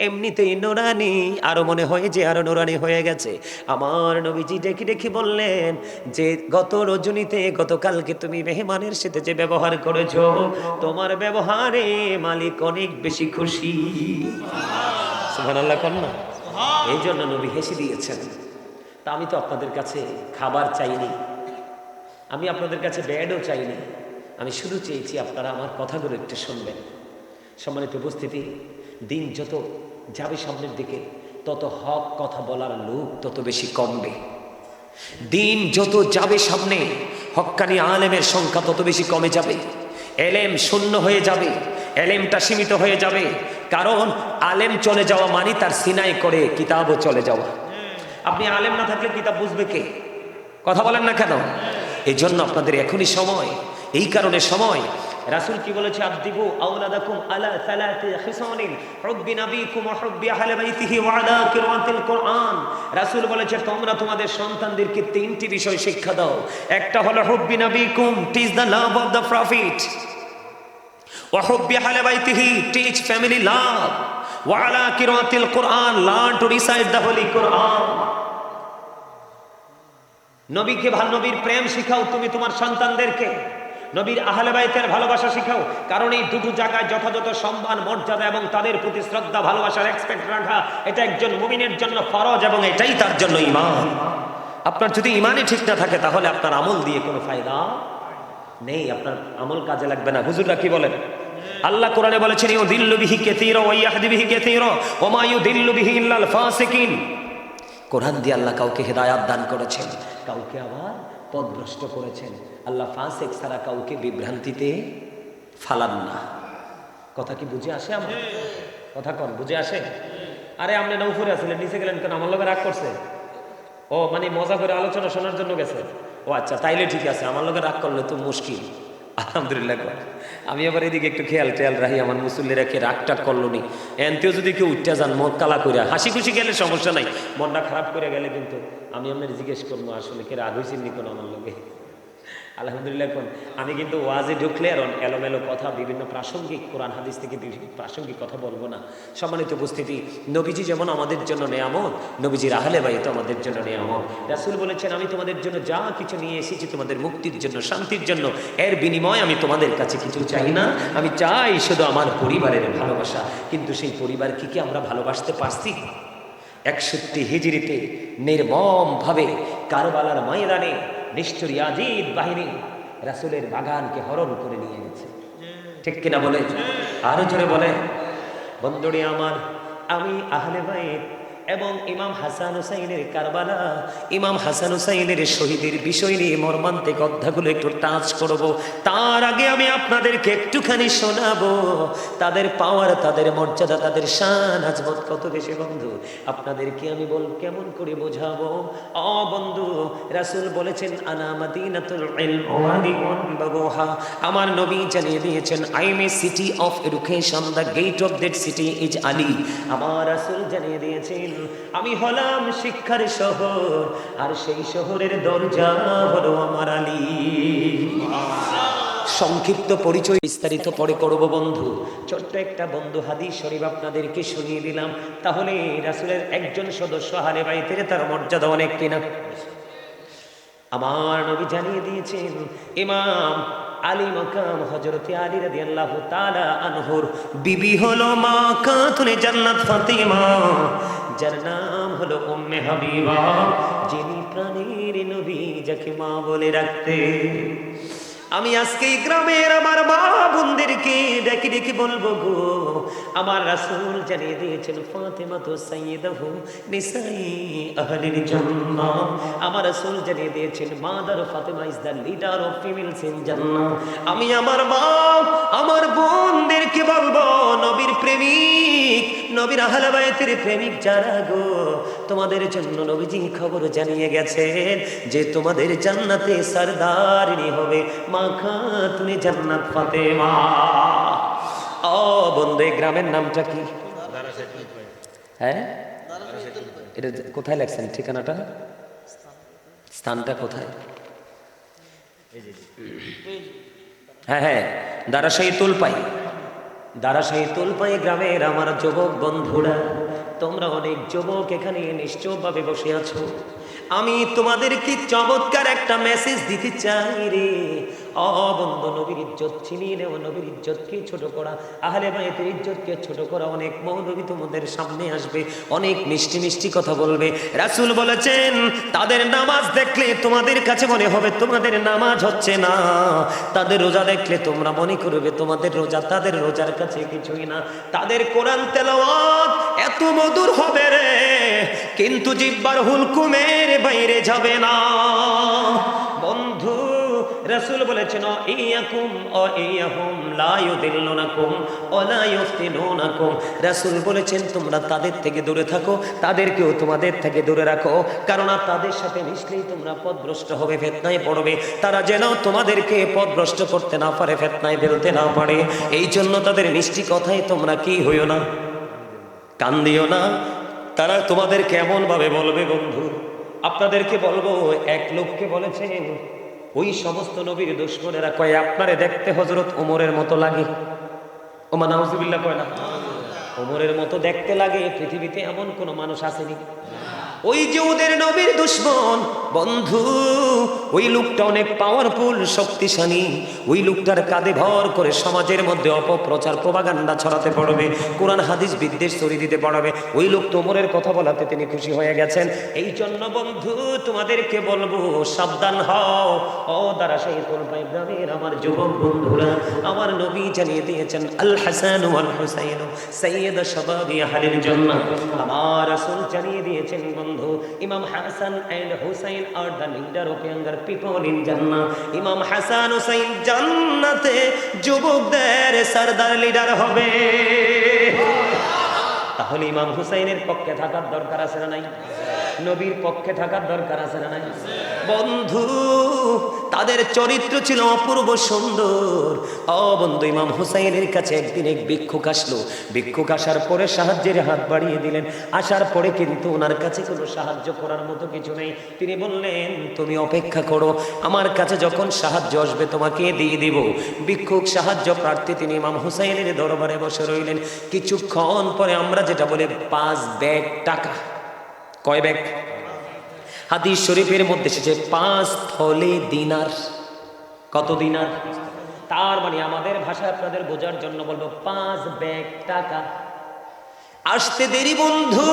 এমনিতেই নুরানি, আরো মনে হয় যে আরো নুরানি হয়ে গেছে। আমার নবীজি ডেকে ডেকে বললেন যে, গত রজনীতে, গতকালকে তুমি মেহমানের সাথে যে ব্যবহার করেছো, তোমার ব্যবহারে মালিক অনেক বেশি খুশি। সুবহানাল্লাহ কন্যা। এই জন্য নবী হেসে দিয়েছেন। তা আমি তো আপনাদের কাছে খাবার চাইনি, আমি আপনাদের কাছে বেডও চাইনি, আমি শুধু চেয়েছি আপনারা আমার কথাগুলো একটু শুনবেন। সম্মানিত উপস্থিতি, দিন যত যাবে সামনের দিকে, তত হক কথা বলার লোক তত বেশি কমবে। দিন যত যাবে সামনে, হক্কানি আলেমের সংখ্যা তত বেশি কমে যাবে। এলেম শূন্য হয়ে যাবে, এলেমটা সীমিত হয়ে যাবে। কারণ আলেম চলে যাওয়া মানে তার সিনাই করে কিতাবও চলে যাওয়া। আপনি আলেম না থাকলে কিতাব বুঝবে কে? কথা বলেন না কেন? এই জন্য আপনাদের এখনই সময়, এই কারণে সময়। রাসূল কি বলেছে? আদিবু আওলাদাকুম আলা সালাতি খিসানিন, হুব্বি নবীকুম ওয়া হুব্বি আহলি বাইতিহি ওয়া আলা কিরাতিল কুরআন। রাসূল বলেছে, তোমরা তোমাদের সন্তানদেরকে তিনটি বিষয় শিক্ষা দাও। একটা হলো হুব্বি নবীকুম, teach the love of the prophet, ওয়া হুব্বি আহলি বাইতিহি, টিচ ফ্যামিলি লাভ, ওয়া আলা কিরাতিল কুরআন, learn to recite the holy Quran. নবীকে নবীর প্রেম শিখাও তুমি তোমার সন্তানদেরকে, নবীর আহলে বাইতের ভালোবাসা শিখাও। কারণ এই দুটো জায়গায় যথাযথ সম্মান, মর্যাদা এবং তাদের প্রতি শ্রদ্ধা, ভালোবাসা, রেসপেক্ট রাখা, এটা একজন মুমিনের জন্য ফরজ এবং এটাই তার জন্য ঈমান। আপনার যদি ঈমানই ঠিক না থাকে, তাহলে আপনার আমল দিয়ে কোনো ফায়দা নেই, আপনার আমল কাজে লাগবে না। হুজুররা কি বলেন? আল্লাহ কোরআনে বলেছেন, ইউদিল্লু বিহি কাসীরা ওয়া ইয়াহদি বিহি কাসীরা ওয়া মা ইউদিল্লু বিহি ইল্লাল ফাসিকিন। কোরআন দিয়ে আল্লাহ কাউকে হেদায়াত দান করেছেন, কাউকে আবার পথভ্রষ্ট করেছেন। আল্লাহ ফাসিক ছাড়া কাউকে বিভ্রান্তিতে ফালান না। কথা কি বুঝে আসে? আমার কথা কোন বুঝে আসে? আরে আপনি নৌফুরে আসলেন, নিচে গেলেন কেন? আমার লোকের রাগ করছে? ও মানে মজা করে আলোচনা শোনার জন্য গেছে? ও আচ্ছা, তাইলে ঠিক আছে। আমার লোকের রাগ করলে তো মুশকিল। আলহামদুলিল্লাহ, আমি আবার এদিকে একটু খেয়াল রাহি, আমার মুসল্লিরা কে রাগ টাগ করলো নি। এনতেও যদি কেউ উঠতে যান মন কালা করে, হাসি খুশি গেলে সমস্যা নাই, মনটা খারাপ করে গেলে কিন্তু আমি আপনার জিজ্ঞেস করবো আসলে কে রাগ হয়েছেন নি কোনো আমার লোকে। আলহামদুলিল্লাহ, আমি কিন্তু ওয়াজে ঢুকলে আর এলোমেলো কথা, বিভিন্ন প্রাসঙ্গিক কোরআন হাদিস থেকে প্রাসঙ্গিক কথা বলবো না। সম্মানিত উপস্থিতি, নবীজি যেমন আমাদের জন্য নেয়ামত, নবীজির আহলে বাইত আমাদের জন্য নেয়ামত। রাসূল বলেছেন, আমি তোমাদের জন্য যা কিছু নিয়ে এসেছি তোমাদের মুক্তির জন্য, শান্তির জন্য, এর বিনিময়ে আমি তোমাদের কাছে কিছু চাই না, আমি চাই শুধু আমার পরিবারের ভালোবাসা। কিন্তু সেই পরিবারকে কি আমরা ভালোবাসতে পারছি? 61 হিজরিতে নির্মমভাবে কারবালার ময়দানে নিষ্ঠুর ইয়াজিদ বাহিনী রাসূলের বাগানকে হরণ করে নিয়ে গেছে। ঠিক কিনা বলে? আরো জোরে বলে। বন্ধুরে আমার, আমি আহলে বাইত এবং ইমাম হাসান হুসাইনের কারবালা, ইমাম হাসান হুসাইনের শহীদের বিষয় নিয়ে মর্মান্তিক অধ্যায়গুলো একটু টাচ করব। তার আগে আমি আপনাদেরকে একটুখানি শোনাবো তাদের পাওয়ার, তাদের মর্যাদা, তাদের শান আজমত কত বেশি। বন্ধু আপনাদেরকে আমি কেমন করে বোঝাবো? বন্ধু, রাসূল বলেছেন আনা মাদিনাতুল ইলম ওয়া দিওয়ান বাবুহা, আমার নবী জানিয়ে দিয়েছেন I am a city of education, the gate of that city is Ali. আমার রাসূল জানিয়ে দিয়েছেন আমি হলাম শিক্ষার শহর, আর সেই শহরের দরজা হলো আমার আলী। সংক্ষিপ্ত পরিচয় বিস্তারিত পরে করব বন্ধু। ছোট্ট একটা বন্ধু হাদিস শরীফ আপনাদেরকে শুনিয়ে দিলাম, তাহলে রাসূলের একজন সদস্য আহলে বাইতের তার মর্যাদা অনেক কিনা। আমার নবী জানিয়ে দিয়েছেন ইমাম আলী মাকাম হযরতে আলী রাদিয়াল্লাহু তাআলা আনহুর বিবি হলো মা খাতুনে জান্নাত ফাতিমা, যার নাম হলো উম্মে হাবিবা, যিনি প্রাণের নবী যাকে মা বলে রাখতেন। আমি আজকে এই গ্রামের আমার মা বোনদেরকে ডেকে ডেকে বলবো গো, আমার রাসূল জানিয়ে দিয়েছেন ফাতেমা তো সাইয়্যিদাহু নিসাই আহলিল জান্নাহ। আমার রাসূল জানিয়ে দিয়েছেন mother Fatema is the leader of females in জান্নাহ। আমি আমার মা আমার বোনদেরকে বলবো নবীর প্রেমিক, নবীর আহলে বাইতের প্রেমিক যারা গো, তোমাদের জন্য নবীজি খবর জানিয়ে গেছেন যে তোমাদের জান্নাতে সরদারিনী হবে মা খাতুনে জান্নাত ফাতেমা। বন্ধু এই গ্রামের নামটা কি? হ্যাঁ, এটা কোথায় লেখছেন ঠিকানাটা? স্থানটা কোথায়? হ্যাঁ হ্যাঁ, দারাশাহী তুলপাই। দারাশাহী তুলপাই গ্রামের আমার যুবক বন্ধুরা, তোমরা অনেক যুবক এখানে নিশ্চয়ভাবে বসে আছো। আমি তোমাদেরকে চমৎকার একটা মেসেজ দিতে চাই রে। বন্ধু, নবীর ইজ্জত ছিনিয়ে নেওয়া, নবীর ইজ্জতকে ছোট করা, আহলে বাইতের ইজ্জতকে ছোট করা। অনেক মৌলবী তোমাদের সামনে আসবে, অনেক মিষ্টি মিষ্টি কথা বলবে। রাসূল বলেছেন তাদের নামাজ দেখলে তোমাদের কাছে মনে হবে তোমাদের নামাজ হচ্ছে না, তাদের রোজা দেখলে তোমরা মনে করবে তোমাদের রোজা তাদের রোজার কাছে কিছুই না। তাদের কোরআন তেলাওয়াত এত মধুর হবে রে, কিন্তু জিহ্বার হুলকুমের বাইরে যাবে না। বন্ধু, রাসূল বলেছেন ইয়াকুম ও ইয়াহুম লা ইউদিল্লুনাকুম ওয়া লা ইফতিনুনাকুম। রাসূল বলেছেন তোমরা তাদের থেকে দূরে থাকো, তাদেরকেও তোমাদের থেকে দূরে রাখো, কারণ তাদের সাথে মিশলেই তোমরা পথভ্রষ্ট হবে, ফিতনায় পড়বে। তারা যেন তোমাদেরকে পথভ্রষ্ট করতে না পারে, ফিতনায় ফেলতে না পারে। এই জন্য তাদের মিষ্টি কথায় তোমরা কি হইও না, কান দিও না। তারা তোমাদেরকে এমন ভাবে বলবে বন্ধু, আপনাদেরকে বলবো এক লোককে বলেছেন ওই সমস্ত নবীর দুশমনেরা কয় আপনারে দেখতে হযরত ওমরের মতো লাগে। ওমা নাউজুবিল্লাহ কয় না, ওমরের মতো দেখতে লাগে। পৃথিবীতে এমন কোন মানুষ আসেনি। ওই যে ওদের নবীর দুশমন বন্ধু, ওই লোকটা অনেক পাওয়ারফুল, শক্তিশালী। ওই লোকটার কাঁধে ভর করে সমাজের মধ্যে অপপ্রচার প্রপাগান্ডা ছড়াতে পড়বে, কোরআন হাদিস বিদ্বেষ ছড়িয়ে দিতে পারবে। ওই লোক তোমরের কথা বলাতে তিনি খুশি হয়ে গেছেন। এই জন্য বন্ধু তোমাদেরকে বলবো সাবধান হও। দারাশাহী তুলপাই গ্রামের আমার যুবক বন্ধুরা, আমার নবী জানিয়ে দিয়েছেন আল হাসান ওয়াল হুসাইন সাইয়্যিদু শাবাবি আহলিল জান্নাহ। আমার রাসূল জানিয়ে দিয়েছেন বন্ধু ইমাম Hasan and Hussain are the leader of younger people in Jannah. ইমাম হাসান হুসাইন জান্নাতে যুবকদের সরদার লিডার হবে। তাহলে ইমাম হুসাইনের পক্ষে থাকার দরকার আছে না নাই? নবীর পক্ষে থাকার দরকার আছে না নাই? বন্ধু, তাদের চরিত্র ছিল অপূর্ব সুন্দর। বন্ধু, ইমাম হুসাইনের কাছে একদিন এক ভিক্ষুক আসলো। ভিক্ষুক আসার পরে সাহায্যের হাত বাড়িয়ে দিলেন। আসার পরে কিন্তু ওনার কাছে কোনো সাহায্য করার মতো কিছু নেই। তিনি বললেন তুমি অপেক্ষা করো, আমার কাছে যখন সাহায্য আসবে তোমাকে দিয়ে দিব। ভিক্ষুক সাহায্য প্রার্থী, তিনি ইমাম হুসাইনের দরবারে বসে রইলেন। কিছুক্ষণ পরে আমরা যেটা বলে 5 ব্যাগ টাকা। কয় ব্যাগ? হাদিস শরীফের মধ্যে এসেছে 5 থলে দিনার। কত দিনার? তার মানে আমাদের ভাষায় আপনাদের বোঝার জন্য বলবো 5 ব্যাগ টাকা। আসতে দেরি বন্ধু,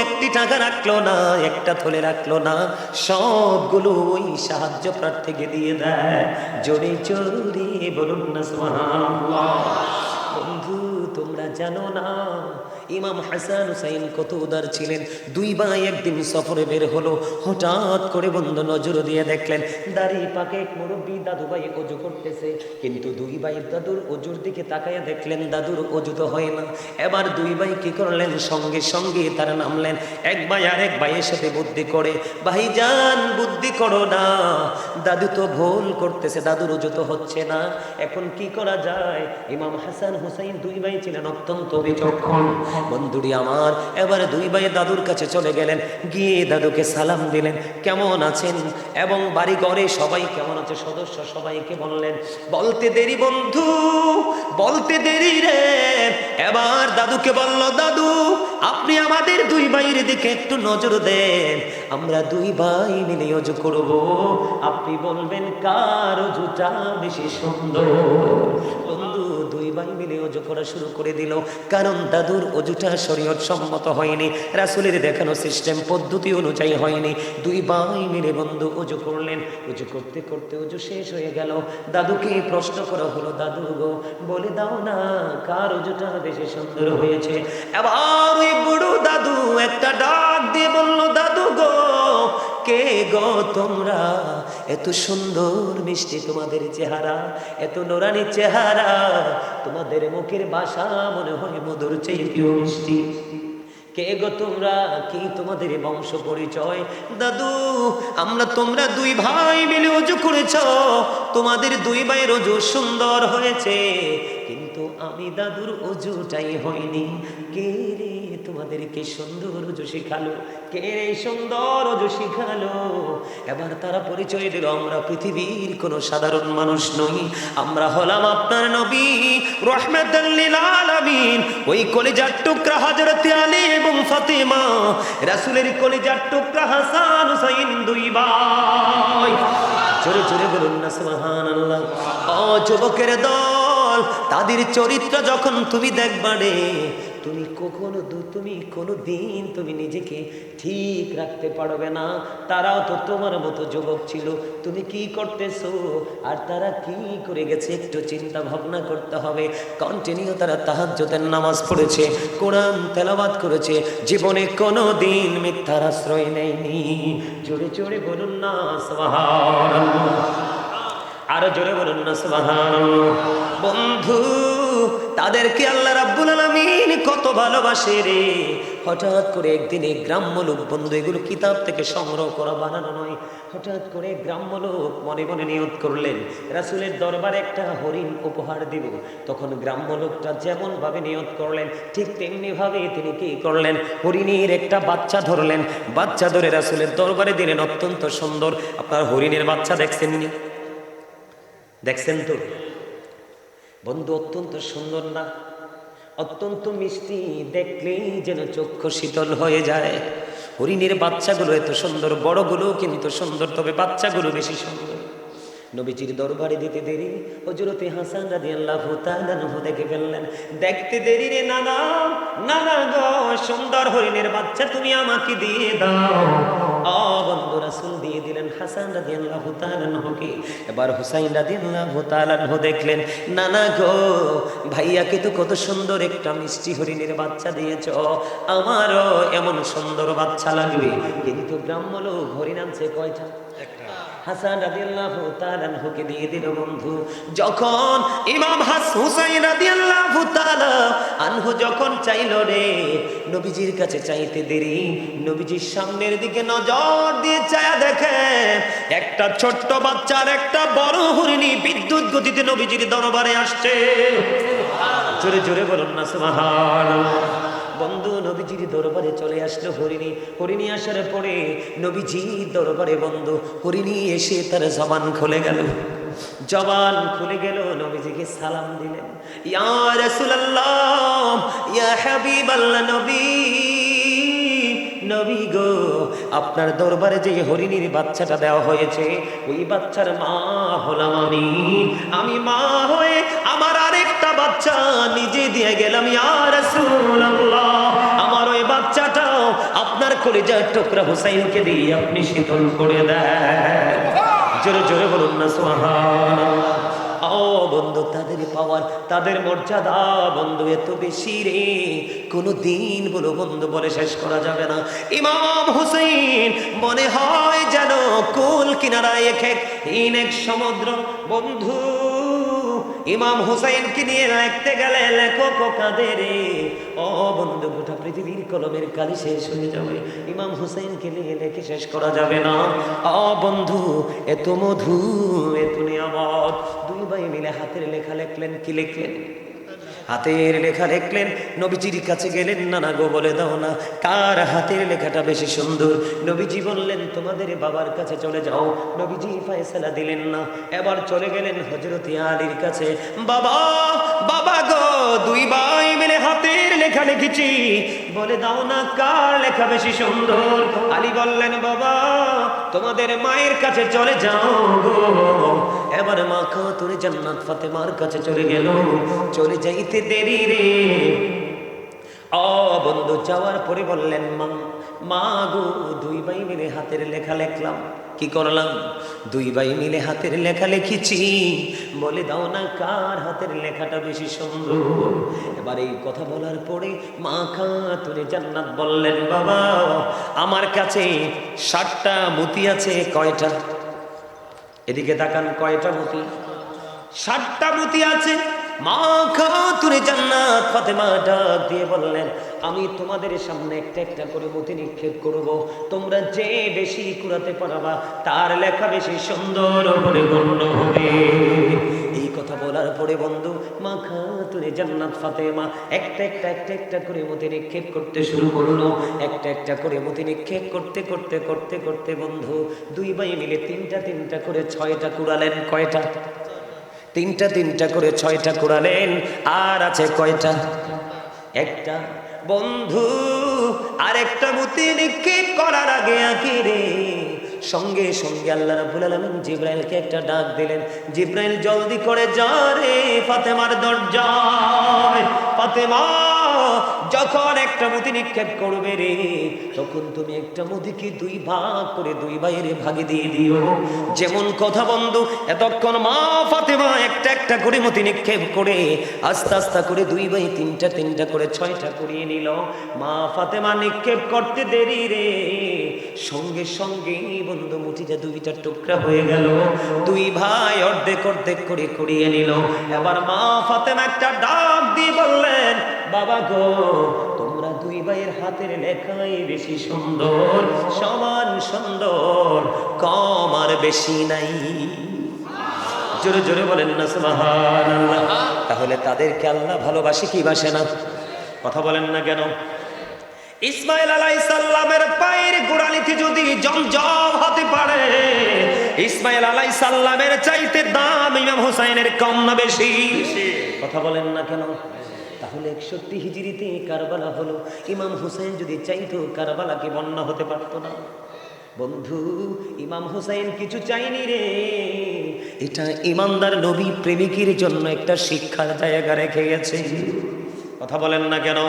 একটি টাকা রাখলো না, একটা থলে রাখলো না, সবগুলো ওই সাহায্য প্রার্থীকে দিয়ে দেয়। জোরে জোরে বলুন না সুবহানাল্লাহ। বন্ধু, তোমরা জানো না ইমাম হাসান হুসাইন কত উদার ছিলেন। দুই ভাই একদিন সফরে বের হলো, হঠাৎ করে বন্ধু নজর দিয়ে দেখলেন দাড়ি পাকে এক মুরব্বী দাদু ভাই অজু করতেছে, কিন্তু দুই ভাই দাদুর অজুর দিকে তাকায়া দেখলেন দাদুর অজু তো হয় না। এবার দুই ভাই কি করলেন, সঙ্গে সঙ্গে তারা নামলেন। এক ভাই আর এক ভাইয়ের সাথে বুদ্ধি করে, ভাইজান বুদ্ধি করো না, দাদু তো ভুল করতেছে, দাদুর অজু তো হচ্ছে না, এখন কি করা যায়? ইমাম হাসান হুসাইন দুই ভাই ছিলেন অত্যন্ত বিচক্ষণ। বন্ধুরি আমার, এবারে দুই ভাই দাদুর কাছে চলে গেলেন, গিয়ে দাদুকে সালাম দিলেন, কেমন আছেন, এবং বাড়ি ঘরে সবাই কেমন আছে সদস্য সবাইকে বললেন। বলতে দেরি বন্ধু, বলতে দেরি রে। এবার দাদুকে বলল, দাদু আপনি আমাদের দুই ভাইয়ের দিকে একটু নজর দেন, আমরা দুই ভাই মিলে অজু করব, আপনি বলবেন কার অজুটা বেশি সুন্দর। বন্ধু দুই ভাই মিলে অজু করা শুরু করে দিল, কারণ দাদুর অজুটা শরীয়ত সম্মত হয়নি, রাসূলের দেখানো সিস্টেম পদ্ধতি অনুযায়ী হয়নি। দুই ভাই মিলে বন্ধু অজু করলেন। অজু করতে করতে অজু শেষ হয়ে গেল। দাদুকে প্রশ্ন করা হলো, দাদু গো বলে দাও না কার অজুটা বেশি সুন্দর হয়েছে। এবার ওই বুড়ো দাদু একটা ডাক দিয়ে বলল, দাদু গো কে গো তোমরা, এত সুন্দর মিষ্টি তোমাদের চেহারা, এত নোরানি চেহারা, তোমাদের মুখের ভাষা মনে হয় মধুর চাইতেও মিষ্টি, কে গো তোমরা, কি তোমাদের বংশ পরিচয়? দাদু আমরা তোমরা দুই ভাই মিলে অজু করেছ, তোমাদের দুই ভাইয়ের অজু সুন্দর হয়েছে, কিন্তু আমি দাদুর অজুটাই হয়নি। কে রে তোমাদেরকে সুন্দর অজু শিখালো, কে রে সুন্দর অজু শিখালো? এবার তারা পরিচয় দিল, আমরা পৃথিবীর কোনো সাধারণ মানুষ নই, আমরা হলাম আপনার নবী রাহমাতাল লিল আলামিন। ওই কলিজার টুকরা হযরত আলী এবং ফাতিমা, রাসূলের কলিজার টুকরা হাসান হুসাইন দুই ভাই। জোরে জোরে বলুন না সুবহানাল্লাহ। ও যুবকের দল, তাদের চরিত্র যখন তুমি দেখবা রে, তুমি কোনো দিন তুমি নিজেকে ঠিক রাখতে পারবে না। তারাও তো তোমার মতো যুবক ছিল, তুমি কি করতেছো আর তারা কি করে গেছে একটু চিন্তা ভাবনা করতে হবে। কন্টিনিউ তারা তাহাজ্জুদের নামাজ পড়েছে, কোরআন তেলাওয়াত করেছে, জীবনে কোনো দিন মিথ্যার আশ্রয় নেয়নি। জোরে জোরে বলুন না সুবহানাল্লাহ, আরো জোরে বলুন না সুবহানাল্লাহ। বন্ধু তাদেরকে আল্লাহ রাব্বুল আলামিন কত ভালোবাসে রে। হঠাৎ করে একদিন এই গ্রাম্য লোক, বন্ধু এগুলো কিতাব থেকে সংগ্রহ করা, বানানো নয়, হঠাৎ করে গ্রাম্য লোক মনে মনে নিয়ত করলেন রাসূলের দরবারে একটা হরিণ উপহার দিব। তখন গ্রাম্য লোকটা যেমন ভাবে নিয়ত করলেন ঠিক তেমনি ভাবে তিনি কি করলেন, হরিণের একটা বাচ্চা ধরলেন, বাচ্চা ধরে রাসূলের দরবারে দিলেন। অত্যন্ত সুন্দর, আপনার হরিণের বাচ্চা দেখছেন, দেখছেন তো বন্ধু, অত্যন্ত সুন্দর না, অত্যন্ত মিষ্টি, দেখলেই যেন চক্ষু শীতল হয়ে যায়। হরিণের বাচ্চাগুলো এত সুন্দর, বড়গুলো কিন্তু সুন্দর, তবে বাচ্চাগুলো বেশি সুন্দর। নবীজির দরবারে দিতে দেরি, হযরতে হাসান রাদিয়াল্লাহু তাআলা আনহু দেখে ফেললেন। দেখতে দেরি রে নানা, নানা গো সুন্দর হরিণের বাচ্চা তুমি আমাকে দিয়ে দাও। ও বন্ধু রাসূল দিয়ে দিলেন হাসান রাদিয়াল্লাহু তাআলা আনহুকে। এবার হুসাইন রাদিয়াল্লাহু তাআলা আনহু দেখলেন, নানা গো ভাইয়াকে তো কত সুন্দর একটা মিষ্টি হরিণের বাচ্চা দিয়েছো, আমারও এমন সুন্দর বাচ্চা লাগবে। কিন্তু গ্রাম্য লোক হরিণ আনছে কয়টা? হাসান রাদিয়াল্লাহু তাআলা আনহুকে দিয়ে দিল। বন্ধু যখন ইমাম হুসাইন রাদিয়াল্লাহু তাআলা আনহু যখন চাইলো রে, নবীজির কাছে চাইতে দেরি, নবীজির সামনের দিকে নজর দিয়ে চায়া দেখে একটা ছোট্ট বাচ্চার একটা বড় হরিণী বিদ্যুৎ গতিতে নবীজির দরবারে আসছে। জোরে জোরে বলুন না সুবহানাল্লাহ। বন্ধু নবীজির দরবারে চলে আসলো হরিণী। হরিণী আসার পরে নবীজির দরবারে বন্ধু হরিণী এসে তার জবান খুলে গেল, জবান খুলে গেল, নবীজিকে সালাম দিলেন, ইয়া রাসূলুল্লাহ, ইয়া হাবিবাল্লাহ, নবী নবী গো আপনার দরবারে যে হরিণীর বাচ্চাটা দেওয়া হয়েছে ওই বাচ্চার মা হলাম আমি মা হয়ে আমার আরেকটা বাচ্চা নিজে দিয়ে গেলাম। ইয়া রাসূলুল্লাহ আমার ওই বাচ্চাটাও আপনার কলিজার টুকরা হুসাইনকে দিয়ে আপনি শীতল করে দেন। জোরে জোরে বলুন না সুবহানাল্লাহ। ও ও বন্ধু, তাদের পাওয়ার, তাদের মর্যাদা বন্ধু এত বেশি রে, কোনো দিন বলো বন্ধু বলে শেষ করা যাবে না। ইমাম হুসাইন মনে হয় যেন কুল কিনারায় এক সমুদ্র বন্ধু। ইমাম হুসাইনকে নিয়ে লিখতে গেলে লেখক কাঁদে রে। ও বন্ধু, গোটা পৃথিবীর কলমের কালি শেষ হয়ে যাবে, ইমাম হুসাইনকে নিয়ে লেখে শেষ করা যাবে না। ও বন্ধু, এত মধু, এত নিয়ামত। দুই ভাই মিলে হাতের লেখা লিখলেন। কি লিখলেন? হাতের লেখা লিখলেন। নবীজির কাছে গেলেন, না না গো, বলে দাও না কার হাতের লেখাটা বেশি সুন্দর। নবীজি বললেন, তোমাদের বাবার কাছে চলে যাও। নবীজি ফয়সালা দিলেন না, এবার চলে গেলেন হযরত আলীর কাছে। বাবা, বাবা গো, দুই ভাই মিলে হাতের লেখা লিখেছি, বলে দাও না কার লেখা বেশি সুন্দর। আলী বললেন, বাবা তোমাদের মায়ের কাছে চলে যাও গো। এবার মা খাতুন জান্নাত ফাতেমার কাছে চলে গেল। চলে যাইতে দেরি রে। ও বন্ধু, যাওয়ার পরে বললেন, মা, মা গো, দুই ভাই মিলে হাতের লেখা লিখলাম। কি করলাম? দুই ভাই মিলে হাতের লেখা লিখেছি, বলে দাও না কার হাতের লেখাটা বেশি সুন্দর। এবার এই কথা বলার পরে মা খাতুন জান্নাত বললেন, বাবা আমার কাছে 60টা মতি আছে। কয়টা? এদিকে তাকান, কয়টা মতি? 60টা মতি আছে। মা খাতুন জান্নাত ফাতেমা ডাক দিয়ে বললেন, আমি তোমাদের সামনে একটা একটা করে মতি নিক্ষেপ করব, তোমরা যে বেশি কুড়াতে পারবা তার লেখা বেশি সুন্দর বলে গণ্য হবে। এই কথা বলার পরে বন্ধু, মা খাতুন জান্নাত ফাতেমা একটা একটা করে মতি নিক্ষেপ করতে শুরু করলো। একটা একটা করে মতি নিক্ষেপ করতে করতে করতে করতে বন্ধু, দুই ভাই মিলে তিনটা করে 6টা কুড়ালেন। কয়টা? তিনটা করে 6টা কুড়ালেন। আর আছে কয়টা? একটা। বন্ধু, আরেকটা মতি নিক্ষেপ করার আগে রে সঙ্গে সঙ্গে আল্লাহ রাব্বুল আলামিন জিবরাইলকে একটা ডাক দিলেন। জিবরাইল জলদি করে যা রে ফাতেমার দরজায়। ফাতেমা যখন একটা মতি নিক্ষেপ করবে রে, তখন তুমি একটা মতিকে 2 ভাগ করে 2 ভাইয়ের ভাগে দিয়ে দিও। যেমন কথা বন্ধু, এতক্ষণ মা ফাতেমা একটা করে মতি নিক্ষেপ করে আস্তে আস্তে করে 2 ভাই তিনটা করে 6টা করিয়ে নিল। মা ফাতেমা নিক্ষেপ করতে দেরি রে, সঙ্গে সঙ্গে বন্ধু মুঠিটা 2টা টুকরা হয়ে গেল। 2 ভাই অর্ধেক করে করিয়ে নিল। এবার মা ফাতেমা একটা ডাক দিয়ে বললেন, বাবা গো, তোমরা 2 ভাইয়ের হাতের লেখাই বেশি সুন্দর, সমান সুন্দর, কম আর বেশি নাই। জোরে জোরে বলেন না সুবহানাল্লাহ। তাহলে তাদেরকে আল্লাহ ভালোবাসে কি বাসে না? কথা বলেন না কেন? ইসমাইল আলাইহিস সালামের পায়ের গোড়ালিতে যদি জমজম হতে পারে, ইসমাইল আলাইহিস সালামের চাইতে দাম ইমাম হুসাইনের কম না বেশি? কথা বলেন না কেন? তাহলে 61 হিজরিতে কারবালা হলো। ইমাম হুসাইন যদি চাইতো কারবালাকে বন্যা হতে পারতো না। বন্ধু, ইমাম হুসাইন কিছু চাইনি রে, এটা ইমানদার নবী প্রেমিকের জন্য একটা শিক্ষার জায়গা রেখে গেছে। কথা বলেন না কেন?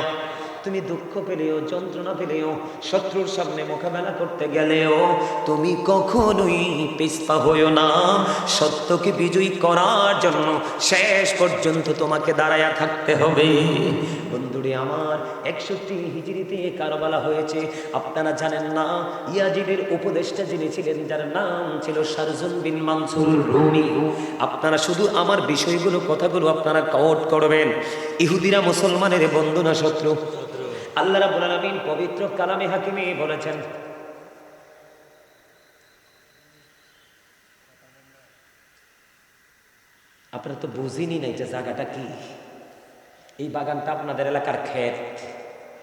তুমি দুঃখ পেলেও, যন্ত্রণা পেলেও, শত্রুর সামনে মোকাবেলা করতে গেলেও তুমি কখনোই পিছপা হইও না। সত্যকে বিজয়ী করার জন্য শেষ পর্যন্ত তোমাকে দাঁড়ায়া থাকতে হবে। বন্ধুরে আমার, 61 হিজরিতে কারবালা হয়েছে। আপনারা জানেন না, ইয়াজিদের উপদেষ্টা যিনি ছিলেন, যার নাম ছিল শারজুন বিন মানসুর রুমি। আপনারা শুধু আমার বিষয়গুলো, কথাগুলো আপনারা কোট করবেন। ইহুদিরা মুসলমানের বন্ধু না শত্রু? আল্লাহ রাব্বুল আলামিন পবিত্র কালামে হাকিমে বলেছেন, আপনারা তো বুঝিনি না এটা জায়গাটা কি। এই বাগানটা আপনাদের এলাকার ক্ষেত,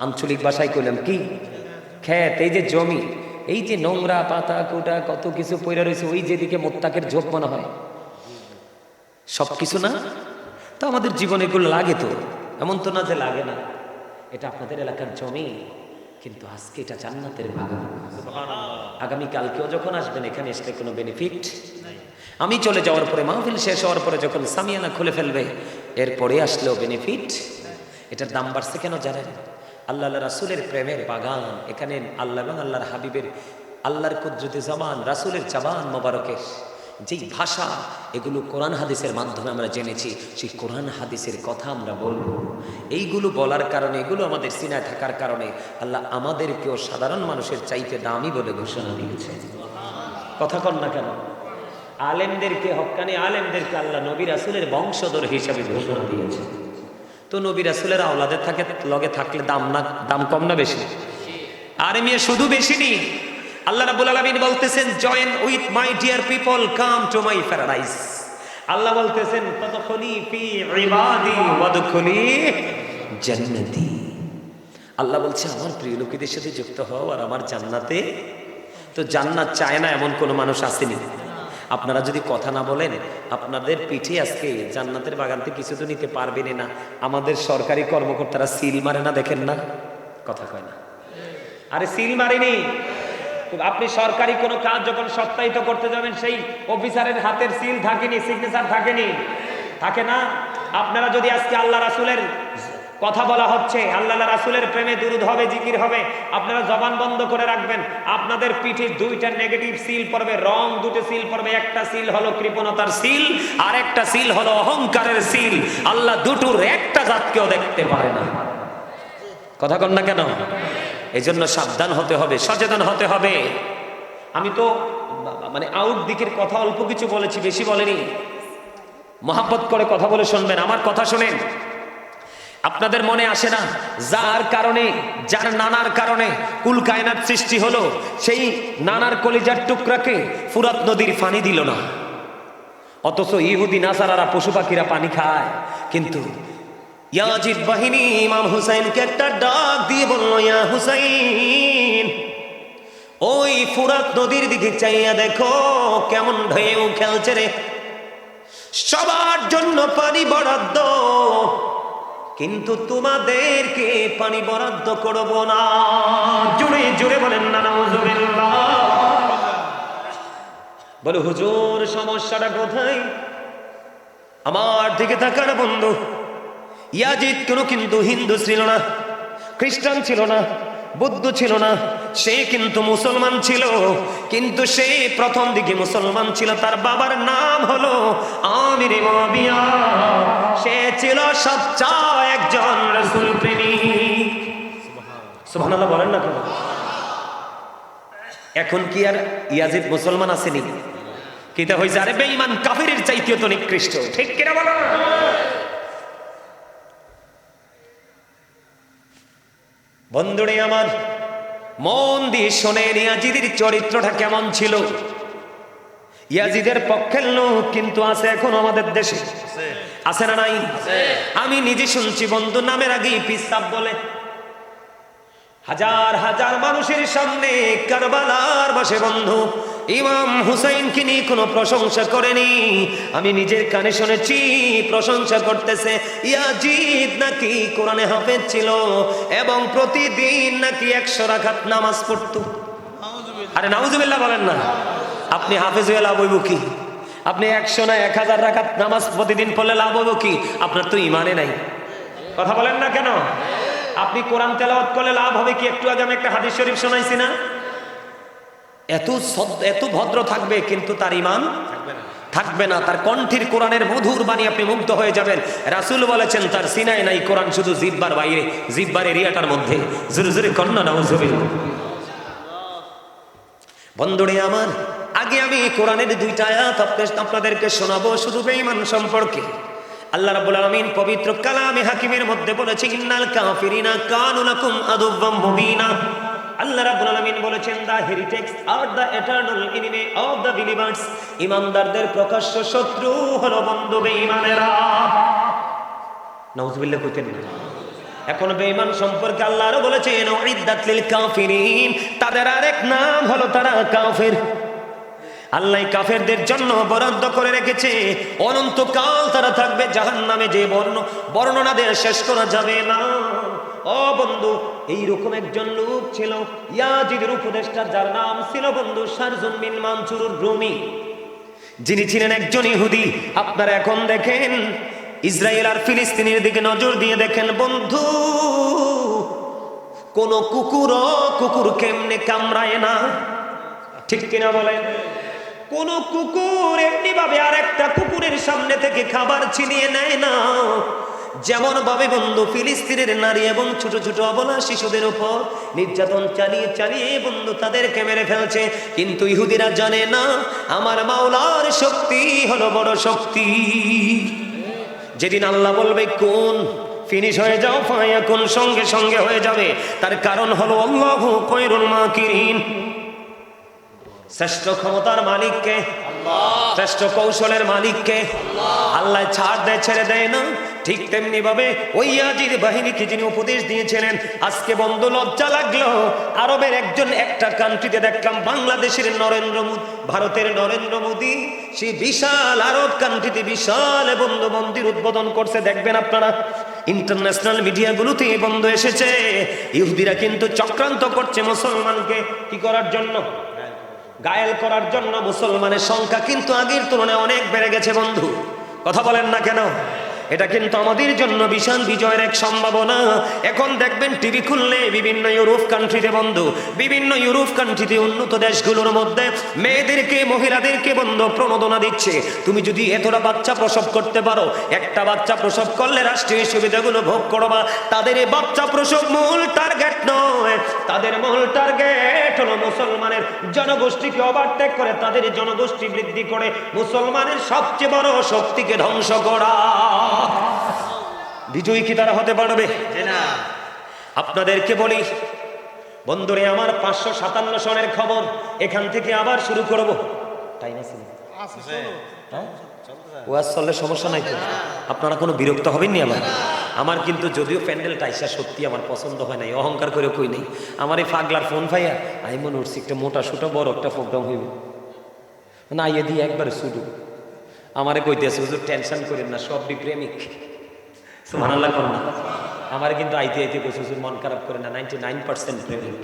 আঞ্চলিক ভাষায় কইলাম কি ক্ষেত। এই যে জমি, এই যে নোংরা পাতা কোটা কত কিছু পড়ে রয়েছে, ওই যেদিকে মোত্তাকের ঝোপ মনে হয়, সব কিছু না তো আমাদের জীবনে এগুলো লাগে তো, এমন তো না যে লাগে না। এটা আপনাদের এলাকার জমি, কিন্তু আজকে এটা জান্নাতের বাগান। আগামী কালকেও যখন আসবেন এখানে আসলে কোনো বেনিফিট নাই। আমি চলে যাওয়ার পরে, মাহফিল শেষ হওয়ার পরে যখন সামিয়ানা খুলে ফেলবে, এরপরে আসলেও বেনিফিট। এটার দাম বাড়ছে কেন জানেন? আল্লাহ রাসূলের প্রেমের বাগান। এখানে আল্লাহ এবং আল্লাহর হাবিবের, আল্লাহর কুদরতি জবান, রাসূলের জবান মোবারকের যেই ভাষা, এগুলো কোরআন হাদিসের মাধ্যমে আমরা জেনেছি। সেই কোরআন হাদিসের কথা আমরা বলবো। এইগুলো বলার কারণে, এগুলো আমাদের সিনায় থাকার কারণে আল্লাহ আমাদেরকেও সাধারণ মানুষের চাইতে দামি বলে ঘোষণা দিয়েছে। কথা কন না কেন? আলেমদেরকে, হক্কানি আলেমদেরকে আল্লাহ নবী রাসূলের বংশধর হিসাবে ঘোষণা দিয়েছে। তো নবী রাসূলের আওলাদের থাকে লগে থাকলে দাম কম না বেশি? আরে মিয়া শুধু বেশি নি। আল্লাহ রাব্বুল আলামিন বলতেছেন, join with my dear people, come to my paradise. আল্লাহ বলতেছেন, ফাদখুলি ফি ইবাদি ওয়াদখুলি জান্নাতি। আল্লাহ বলছে, আমার প্রিয় লোকেদের সাথে যুক্ত হও আর আমার জান্নাতে। তো জান্নাত চায় না এমন কোনো মানুষ আসেনি। আপনারা যদি কথা না বলেন, আপনাদের পিঠে আজকে জান্নাতের বাগান থেকে কিছু তো নিতে পারবেন না। আমাদের সরকারি কর্মকর্তারা সিল মারে না, দেখেন না? কথা কয় না? আরে সিল মারেনি। আপনি সরকারি কোনো কাজ যখন সত্যায়িত করতে যাবেন, সেই অফিসারের হাতের সিল থাকেনি, সিগনেচার থাকেনি? থাকে না? আপনারা যদি আজকে আল্লাহ রাসূলের কথা বলা হচ্ছে, আল্লাহ রাসূলের প্রেমে দুরূদ হবে, জিকির হবে, আপনারা জবান বন্ধ করে রাখবেন। আপনাদের পিঠে দুইটা নেগেটিভ সিল পড়বে, রং দুটো সিল পড়বে। একটা সিল হলো কৃপণতার সিল, আর একটা সিল হলো অহংকারের সিল। আল্লাহ দুটোর একটা জাতকেও দেখতে পারে না। কথা কন না কেন? এই জন্য সাবধান হতে হবে, সচেতন হতে হবে। আমি তো মানে আউট দিকের কথা অল্প কিছু বলেছি, বেশি বলেনি। মহাব্বত করে কথা বলে শুনবেন, আমার কথা শুনেন। আপনাদের মনে আসে না, যার কারণে, যার নানার কারণে কুল কায়নাত সৃষ্টি হলো, সেই নানার কলিজার টুকরাকে ফুরাত নদীর পানি দিল না। অথচ ইহুদি নাসারারা, পশু পাখিরা পানি খায়। কিন্তু ইয়াজিদ বাহিনী ইমাম হুসাইনকে একটা ডাক দিয়ে বলল, ইয়া হুসাইন, ওই ফুরাত নদীর দিকে চাইয়া দেখো কেমন ঢেউ খেলছে রে। সবার জন্য পানি বরাদ্দ, কিন্তু তোমাদেরকে পানি বরাদ্দ করব না। জোরে জোরে বলেন না নাউজুবিল্লাহ। বলো, হুজুর সমস্যাটা কোথায়? আমার দিকে তাকান বন্ধু। ইয়াজিদ কিন্তু হিন্দু ছিল না, খ্রিস্টান ছিল না, বৌদ্ধ ছিল না, সে কিন্তু মুসলমান ছিল। কিন্তু সে প্রথম দিকে মুসলমান ছিল। তার বাবার নাম হলো আমির মুআবিয়া। সে ছিল সচ্চা একজন রাসূল প্রেমিক। সুবহানাল্লাহ বলেন না কেন? এখন কি আর ইয়াজিদ মুসলমান আসেনি? কিতা হইছে? আরে বেঈমান কাফিরের চাইতেও তো নিকৃষ্ট। ঠিক কিনা বলো? বন্ধুরে আমার, মন দিয়ে শোনেন, ইয়াজিদের চরিত্রটা কেমন ছিল। ইয়াজিদের পক্ষের লোক কিন্তু আছে এখন আমাদের দেশে, আছে না নাই? আমি নিজে শুনছি বন্ধু, নামের আগেই পিসাব বলে। হাজার হাজার মানুষের সামনে কারবালার বসে বন্ধু ইমাম হুসাইনকে নিয়ে কোনো প্রশংসা করেনি। আমি নিজের কানে শুনেছি প্রশংসা করতেছে। ইয়াজিদ নাকি কোরআনে হাফেজ ছিল এবং প্রতিদিন নাকি 100 রাকাত নামাজ পড়তো। আরে নাউজুবিল্লাহ বলেন না। আপনি হাফেজ হয়ে লাভ হইব কি? আপনি 100 না 1000 রাকাত নামাজ প্রতিদিন পড়লে লাভ হইব কি? আপনার তো ইমানে নাই। কথা বলেন না কেন? আপনি কোরআন তেলাওয়াত করলে লাভ হবে কি? একটু আগে আমি একটা হাদিস শরীফ শোনাইছি না? এত ভদ্র থাকবে কিন্তু তার ঈমান থাকবে না। তার কণ্ঠের কোরআনের মধুর বাণী আপনি মুগ্ধ হয়ে যাবেন। রাসূল বলেছেন তার সিনায় নাই কোরআন, শুধু জিহ্বার বাইরে, জিহ্বার এরিয়াটার মধ্যে। জোরে জোরে কন্না নাউজুবিল্লাহ। বন্ধুরে আমার, আগে আমি কোরআনের 2টা আয়াত আপনাদেরকে শোনাবো শুধু বেঈমান সম্পর্কে। আল্লাহ রাব্বুল আলামিন পবিত্র কালামে হাকিমের মধ্যে বলেছে, ইন্নাল কাফিরিনা কানু লাকুম আদুওয়াম মুবিনা। আল্লাহ রাব্বুল আলামিন বলেছেন, the heretics are the eternal enemy of the believers. ঈমানদারদের প্রকাশ্য শত্রু হলো বন্ধু বেঈমানেরা। নাউজুবিল্লাহ কইতেন না? এখন বেঈমান সম্পর্কে আল্লাহ আরো বলেছেন, উইদ্দাত লিল কাফিরিন, তাদের আরেক নাম হলো তারা কাফের। আল্লাহ কাফেরদের জন্য বরাদ্দ করে রেখেছে, অনন্তকাল তারা থাকবে জাহান্নামে, যে বর্ণনা দিয়ে শেষ করা যাবে না। ও বন্ধু, এইরকম একজন লোক ছিল ইয়াজিদের উপদেষ্টা, যার নাম ছিল বন্ধু শারজুম বিন মানসুর রুমি, যিনি ছিলেন একজন ইহুদি। আপনারা এখন দেখেন ইসরায়েল আর ফিলিস্তিনের দিকে নজর দিয়ে দেখেন বন্ধু, কোন কুকুর কেমনে কামড়ায় না। ঠিক কিনা বলেন? কোন কুকুর এমনি ভাবে আর একটা কুকুরের সামনে থেকে খাবার ছিনিয়ে নেয় না, যেমন ভাবে বন্ধু ফিলিস্তিনের নারী এবং ছোট ছোট অবলা শিশুদের উপর নির্যাতন চালিয়ে চালিয়ে বন্ধু তাদেরকে মেরে ফেলছে। কিন্তু ইহুদিরা জানে না আমার মাওলার শক্তি হলো বড় শক্তি। যেদিন আল্লাহ বলবে কোন ফিনিশ হয়ে যাও, ফায়াকুন সঙ্গে সঙ্গে হয়ে যাবে। তার কারণ হলো আল্লাহু খায়রুল মাকিরিন। শ্রেষ্ঠ ক্ষমতার মালিককে আল্লাহ, শ্রেষ্ঠ কৌশলের মালিককে আল্লাহ। আল্লাহ ছাড় দেয়, ছেড়ে দেয় না। ঠিক তেমনি ভাবে ওই ইয়াজিদ বাহিনীকে যিনি উপদেশ দিয়েছিলেন, আজকে বন্ধু লজ্জা লাগলো আরবের একটা কান্ট্রিতে দেখলাম বাংলাদেশের নরেন্দ্র মোদী, ভারতের নরেন্দ্র মোদী সেই বিশাল আরব কান্ট্রিতে বিশাল বন্ধু মন্দির উদ্বোধন করছে। দেখবেন আপনারা ইন্টারন্যাশনাল মিডিয়াগুলোতে বন্ধু এসেছে। ইহুদিরা কিন্তু চক্রান্ত করছে মুসলমানকে কি করার জন্য, গায়েল করার জন্য। মুসলমানের সংখ্যা কিন্তু আগের তুলনায় অনেক বেড়ে গেছে বন্ধু, কথা বলেন না কেন? এটা কিন্তু আমাদের জন্য বিশাল বিজয়ের এক সম্ভাবনা। এখন দেখবেন টিভি খুললে বিভিন্ন ইউরোপ কান্ট্রিতে বন্ধু, বিভিন্ন ইউরোপ কান্ট্রিতে উন্নত দেশগুলোর মধ্যে মেয়েদেরকে মহিলাদেরকে বন্ধু প্রণোদনা দিচ্ছে। তুমি যদি এতটা বাচ্চা প্রসব করতে পারো, একটা বাচ্চা প্রসব করলে রাষ্ট্রীয় সুবিধাগুলো ভোগ করবা। তাদের এই বাচ্চা প্রসব মূল টার্গেট নয়, তাদের মূল টার্গেট হলো মুসলমানের জনগোষ্ঠীকে ওভারটেক করে, তাদের জনগোষ্ঠী বৃদ্ধি করে মুসলমানের সবচেয়ে বড় শক্তিকে ধ্বংস করা। বিজয়ী কি তারা হতে পারবে? আপনাদেরকে বলি বন্ধুরে আমার 557 সনের খবর এখান থেকে আবার শুরু করব। টাইম আছে? ওয়াজ চললে সমস্যা নাই তো? আপনারা কোনো বিরক্ত হবেননি? আমার কিন্তু যদিও প্যান্ডেল টাইসা সত্যি আমার পছন্দ হয় নাই, অহংকার করে কই নেই। আমার এই পাগলার ফোন ভাইয়া আমি মনে হচ্ছে একটা মোটা সোটা বড় একটা প্রোগ্রাম হইব না, ইয়ে দিয়ে একবারে শুরু আমারে কইতেছে হুজুর টেনশন করেন না, সব প্রেমিক। সুবহানাল্লাহ কোন না? আমারে কিন্তু আইতে আইতে কইছে হুজুর মন খারাপ করে না, 99% প্রেমিক।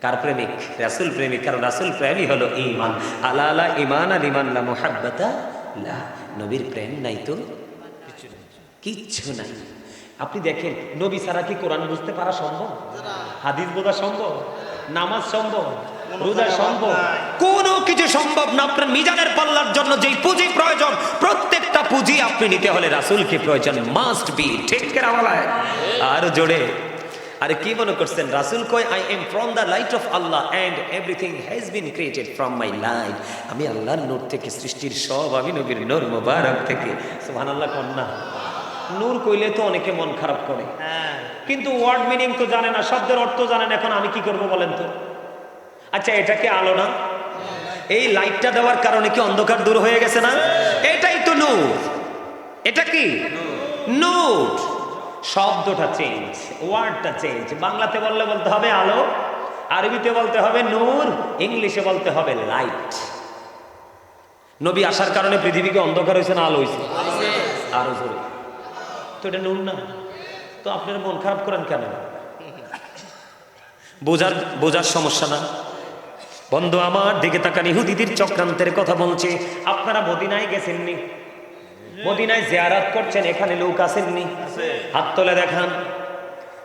কার প্রেমিক? রাসূল প্রেমিক। কারণ রাসূল প্রেমই হলো ঈমান। আলা আলা ঈমান আল ঈমান লা মুহাব্বাতা লা। নবীর প্রেম নাই তো কিচ্ছু নাই। আপনি দেখেন নবী ছাড়া কি কোরআন বুঝতে পারা সম্ভব? হাদিস বোঝা সম্ভব? নামাজ সম্ভব? রোজা সম্ভব? কোনো কিছু সম্ভব না। আপনার মিজানের পাল্লার জন্য যেই পুঁজি প্রয়োজন, প্রত্যেকটা পুঁজি আপনি নিতে হলে রাসূলকে প্রয়োজন, মাস্ট বি। ঠিক করে বলায় আর জোরে। আরে কি মনে করছেন রাসূল কয় I am from the light of Allah and everything has been created from my light. আমি আল্লাহর নূর থেকে সৃষ্টির সব, আমি নবীর নূর মুবারক থেকে। সুবহানাল্লাহ কোন না? নূর কইলে তো অনেকে মন খারাপ করে, কিন্তু ওয়ার্ড মিনিং তো জানে না, শব্দের অর্থ জানে না। এখন আমি কি করব বলেন তো? আচ্ছা এটা কি আলো না? এই লাইটটা দেওয়ার কারণে কি অন্ধকার দূর হয়ে গেছে না? এটাই তো নূর। এটা কি নূর? শব্দটা চেঞ্জ, ওয়ার্ডটা চেঞ্জ। বাংলাতে বললে বলতে হবে আলো, আরবিতে বলতে হবে নূর, ইংলিশে বলতে হবে লাইট। নবী আসার কারণে পৃথিবীকে অন্ধকার হয়েছে না আলো হয়েছে? আরো জোরে। তো এটা নূর না? তো আপনারা মন খারাপ করেন কেন? বোঝার সমস্যা না বন্ধু। আমার দিকে তাকান, ইহুদিদের চক্রান্তের কথা বলছে। আপনারা মদিনায় গেছেননি? মদিনায় জিয়ারত করছেন, এখানে লোক আসেননি? হাত তোলে দেখান।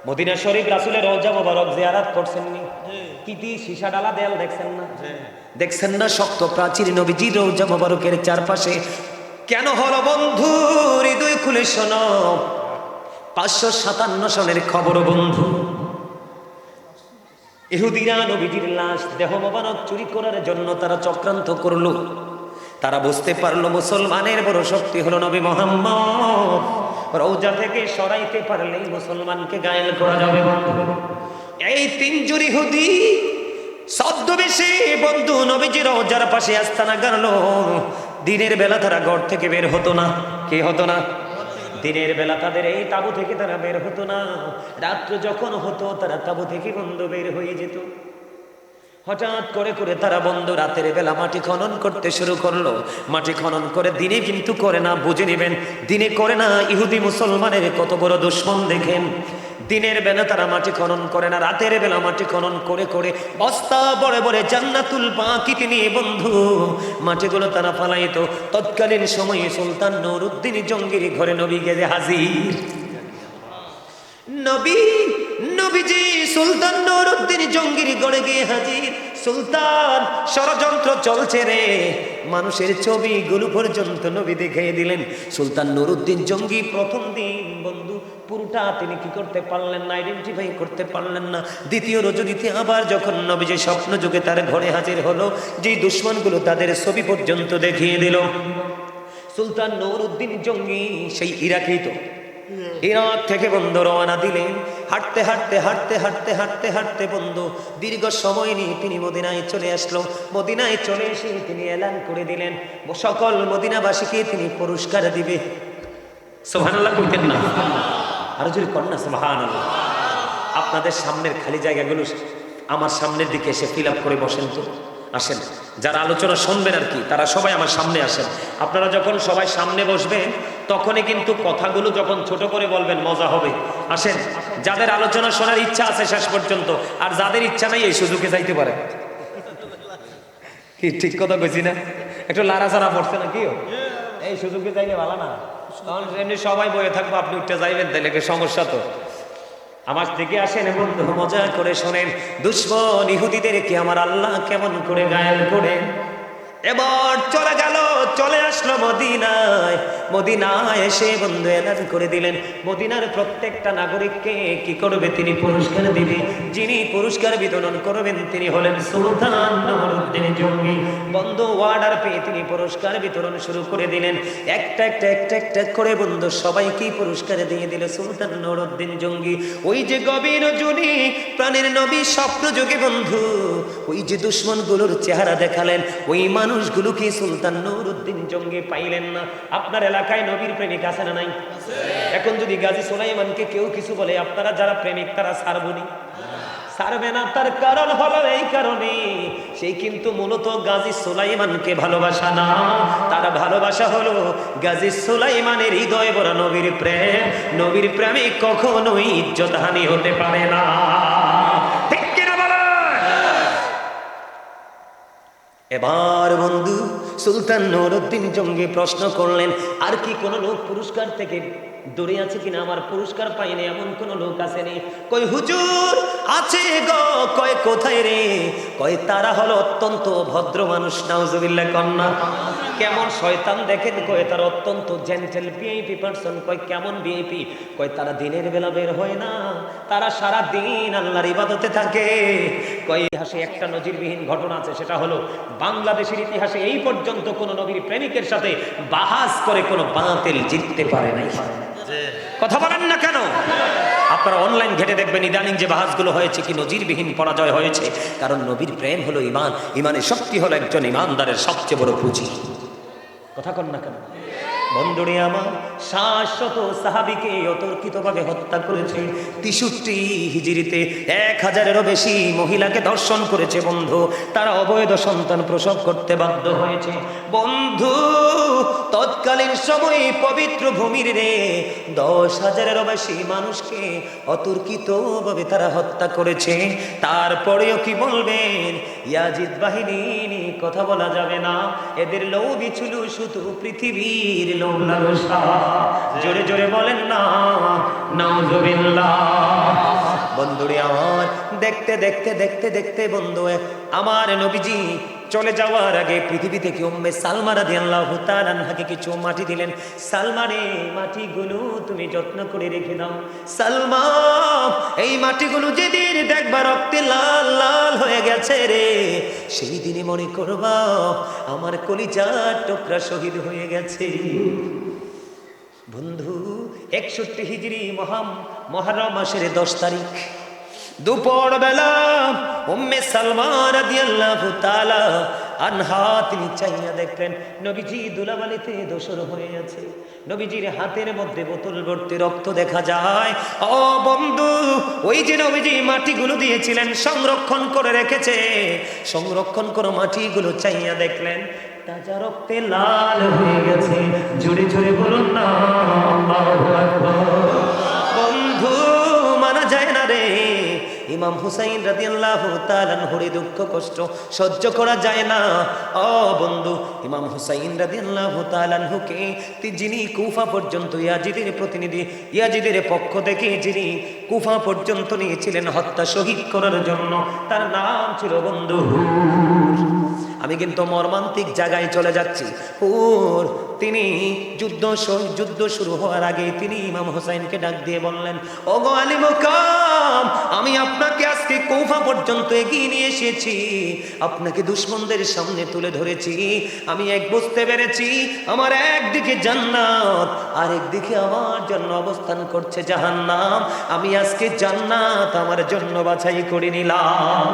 মদিনা শরীফ রাসূলের রওজা মোবারক জিয়ারত করছেননি? কি দিয়ে সীসা ডালা দেয়াল দেখছেন না? দেখছেন না শক্ত প্রাচীর নবীজির রওজা মোবারকের চারপাশে? কেন হলো বন্ধু? হৃদয় খুলে শোনো, 557 সনের খবর বন্ধু। ইহুদিরা নবীজির লাশ দেহ মোবারক চুরি করার জন্য তারা চক্রান্ত করলো। তারা বুঝতে পারলো মুসলমানের বড় শক্তি হলো নবী মুহাম্মদ। রওজা থেকে সরাইতে পারলেই মুসলমানকে গায়েল করা যাবে বন্ধু। এই তিনজন ইহুদি ছদ্মবেশে বন্ধু নবীজির রওজার পাশে আস্তানা গাড়লো। দিনের বেলা তারা ঘর থেকে বের হতো না। কি হতো না? দিনের বেলা তাদের এই তাঁবু থেকে তারা বের হতো না। রাত্র যখন হতো তারা তাঁবু থেকে বন্ধু বের হয়ে যেত। হঠাৎ করে করে তারা বন্ধু রাতের বেলা মাটি খনন করতে শুরু করলো। মাটি খনন করে, দিনে কিন্তু করে না, বুঝে নেবেন, দিনে করে না। ইহুদি মুসলমানের কত বড় দুশমন দেখেন। দিনের বেলা তারা মাটি খনন করে না, রাতের বেলা মাটি খনন করে করে বস্তা বড় বড় জান্নাতুল বাকিতে নিয়ে বন্ধু মাটিগুলো তারা ফালাইতো। তৎকালীন সময়ে সুলতান নুরউদ্দিন জঙ্গির ঘরে নবী গেছে হাজির। নবীজি সুলতান নুরউদ্দিন জঙ্গির ঘরে গিয়ে হাজির। সুলতান ষড়যন্ত্র চলছে রে, মানুষের ছবিগুলো পর্যন্ত নবী দেখিয়ে দিলেন। সুলতান নুরউদ্দিন জঙ্গি প্রথম দিন বন্ধু পুরোটা তিনি কি করতে পারলেন না, আইডেন্টিফাই করতে পারলেন না। দ্বিতীয় রজনীতে আবার যখন নবীজি স্বপ্ন যুগে তার ঘরে হাজির হলো, যে দুশমনগুলো তাদের ছবি পর্যন্ত দেখিয়ে দিল। সুলতান নুরউদ্দিন জঙ্গি সেই ইরাকেই তো, ইরাক থেকে বন্ধু রওনা দিলেন। হাঁটতে হাঁটতে হাঁটতে হাঁটতে হাঁটতে হাঁটতে বন্ধু দীর্ঘ সময় নিয়ে তিনি মদিনায় চলে আসলো। মদিনায় চলে এসে তিনি এলান করে দিলেন সকল মদিনাবাসীকে তিনি পুরস্কার দিবে। সুবহানাল্লাহ কইতেন না? আরো জোরে কর না সুবহানাল্লাহ। আপনাদের সামনের খালি জায়গাগুলো আমার সামনের দিকে এসে ফিল আপ করে বসেন তো, আসেন। যারা আলোচনা শুনবেন আর কি, তারা সবাই আমার সামনে আসেন। আপনারা যখন সবাই সামনে বসবেন তখনই কিন্তু কথাগুলো যখন ছোট করে বলবেন মজা হবে। আসেন, যাদের আলোচনা শোনার ইচ্ছা আছে শেষ পর্যন্ত, আর যাদের ইচ্ছা নাই এই সুযোগে যাইতে পারে। কি ঠিক কথা কইছি না? একটু লাড়াচাড়া পড়ছে না? কিও এই সুযোগে যাইলে ভালো না, কারণ এমনি সবাই বয়ে থাকবো, আপনি উঠতে যাইবেন তাইলে সমস্যা তো। আমার দিকে আসেন বন্ধু, মজা করে শোনেন দুশমন ইহুদিদেরকে আমার আল্লাহ কেমন করে গায়েল করে। এবার চলে গেল, চলে আসলো মদিনায়। মদিনায় এসে বন্ধু এলান করে দিলেন মদিনার প্রত্যেকটা নাগরিককে কি করবে, তিনি পুরস্কার দিবে। যিনি পুরস্কার বিতরণ করবেন তিনি হলেন সুলতান নুরউদ্দিন জঙ্গি। বন্ধু অর্ডার পেয়ে তিনি পুরস্কার বিতরণ শুরু করে দিলেন। একটা একটা একটা একটা করে বন্ধু সবাইকেই পুরস্কার দিয়ে দিল সুলতান নুরউদ্দিন জঙ্গি। ওই যে গভীর রজনী প্রাণের নবী স্বপ্ন যোগে বন্ধু ওই যে দুশমনগুলোর চেহারা দেখালেন, ওই মানুষগুলোকে সুলতান নুরউদ্দিন জঙ্গি পাইলেন না। আপনার এলাকায় নবীর প্রেমিক আছে না নাই? এখন যদি গাজী সুলাইমানকে কেউ কিছু বলে, আপনারা যারা প্রেমিক তারা ছাড়বনি? ছাড়বে না। তার কারণ হলো এই কারণে, সেই কিন্তু মূলত গাজী সুলাইমানকে ভালোবাসা না, তার ভালোবাসা হলো গাজী সুলাইমানের হৃদয় ভরা নবীর প্রেম। নবীর প্রেমে কখনোই ইজ্জতহানি হতে পারে না। এবার বন্ধু সুলতান নুরউদ্দিন জঙ্গি প্রশ্ন করলেন, আর কি কোনো লোক পুরস্কার থেকে দূরে আছে কিনা? আমার পুরস্কার পাইনি এমন কোন লোক আসেনি? কই হুজুর আছে গো। কয় কোথায় রে? কয় তারা হলো অত্যন্ত ভদ্র মানুষ। নাউজুবিল্লাহ কন্যা। কেমন শয়তান দেখেন? কয় তারা অত্যন্ত জেন্টেল ভিআইপি পারসন। কয় কেমন ভিআইপি? কয় তারা দিনের বেলা বের হয় না, তারা সারা দিন আল্লাহর ইবাদতে থাকে। কয় ইতিহাসে একটা নজিরবিহীন ঘটনা আছে, সেটা হলো বাংলাদেশের ইতিহাসে এই পর্যন্ত কোন নবীর প্রেমিকের সাথে বাহাস করে কোন বাতিল জিততে পারে নাই। কথা বলেন না কেন? আপনারা অনলাইন ঘেটে দেখবেন ইদানিং যে বাহাসগুলো হয়েছে কি নজিরবিহীন পরাজয় হয়েছে। কারণ নবীর প্রেম হলো ইমান, ইমানের শক্তি হলো একজন ইমানদারের সবচেয়ে বড় পুঁজি। কথা কন না কেন? বন্ধুরে আমার 700 সাহাবীকে অতর্কিতভাবে হত্যা করেছে। 63 হিজরিতে 1000-এরও বেশি মহিলাকে ধর্ষণ করেছে বন্ধু। তারা অবৈধ সন্তান প্রসব করতে বাধ্য হয়েছে বন্ধু। তৎকালীন সময়ে পবিত্র ভূমির রে 10,000-এরও বেশি মানুষকে অতর্কিতভাবে তারা হত্যা করেছে। তারপরেও কি বলবেন? ইয়াজিদ বাহিনী কথা বলা যাবে না। এদের লোভই ছিল শুধু পৃথিবীর লোভ লালসা। জোরে জোরে বলেন না নাউজুবিল্লাহ। বন্ধুরে আমার দেখতে দেখতে দেখতে দেখতে বন্ধু আমার নবীজি চলে যাওয়ার আগে পৃথিবী থেকে উম্মে সালমা রাদিয়াল্লাহু তাআলা আনহাকে কিছু মাটি দিলেন। সালমারে মাটিগুলো তুমি যত্ন করে রেখে দাও। সালমা এই মাটিগুলো যেদিন দেখবা রক্তে লাল লাল হয়ে গেছে রে, সেই দিনই মনে করবা আমার কলিজার টুকরা শহীদ হয়ে গেছে। বন্ধু 61 হিজরি মুহররম মাসের 10 তারিখ দুপুর বেলা উম্মে সালমা রাদিয়াল্লাহু তাআলা আনহা তিনি চাইয়া দেখলেন নবীজি ধুলাবালিতে ধূসর হয়ে আছে। নবীজির হাতের মধ্যে বোতল ভর্তি রক্ত দেখা যায়। ও বন্ধু, ওই যে নবীজি মাটিগুলো দিয়েছিলেন সংরক্ষণ করে রেখেছে, সংরক্ষণ করো মাটিগুলো চাইয়া দেখলেন তাজা রক্তে লাল হয়ে গেছে। জোরে জোরে বলুন না আল্লাহু আকবার। বন্ধু মানা যায় না রে, ইমাম হুসাইন রাদিয়াল্লাহু তাআলা আনহুর দুঃখ কষ্ট সহ্য করা যায় না। ও বন্ধু, ইমাম হুসাইন রাদিয়াল্লাহু তাআলা আনহুকে যিনি কুফা পর্যন্ত ইয়াজিদের প্রতিনিধি, ইয়াজিদের পক্ষ থেকে যিনি কুফা পর্যন্ত নিয়েছিলেন হত্যা শহীদ করার জন্য, তার নাম ছিল বন্ধু হুর। আমি কিন্তু মর্মান্তিক জায়গায় চলে যাচ্ছি। হুর তিনি যুদ্ধ শুরু হওয়ার আগে তিনি ইমাম হোসাইনকে ডাক দিয়ে বললেন, ওগো আলী মুকাম, আমি আপনাকে আজকে কুফা পর্যন্ত এগিয়ে নিয়ে এসেছি, আপনাকে দুশমনদের সামনে তুলে ধরেছি। আমি এক বুঝতে পেরেছি, আমার একদিকে জান্নাত আর একদিকে আমার জন্য অবস্থান করছে জাহান্নাম। আমি আজকে জান্নাত আমার জন্য বাছাই করে নিলাম।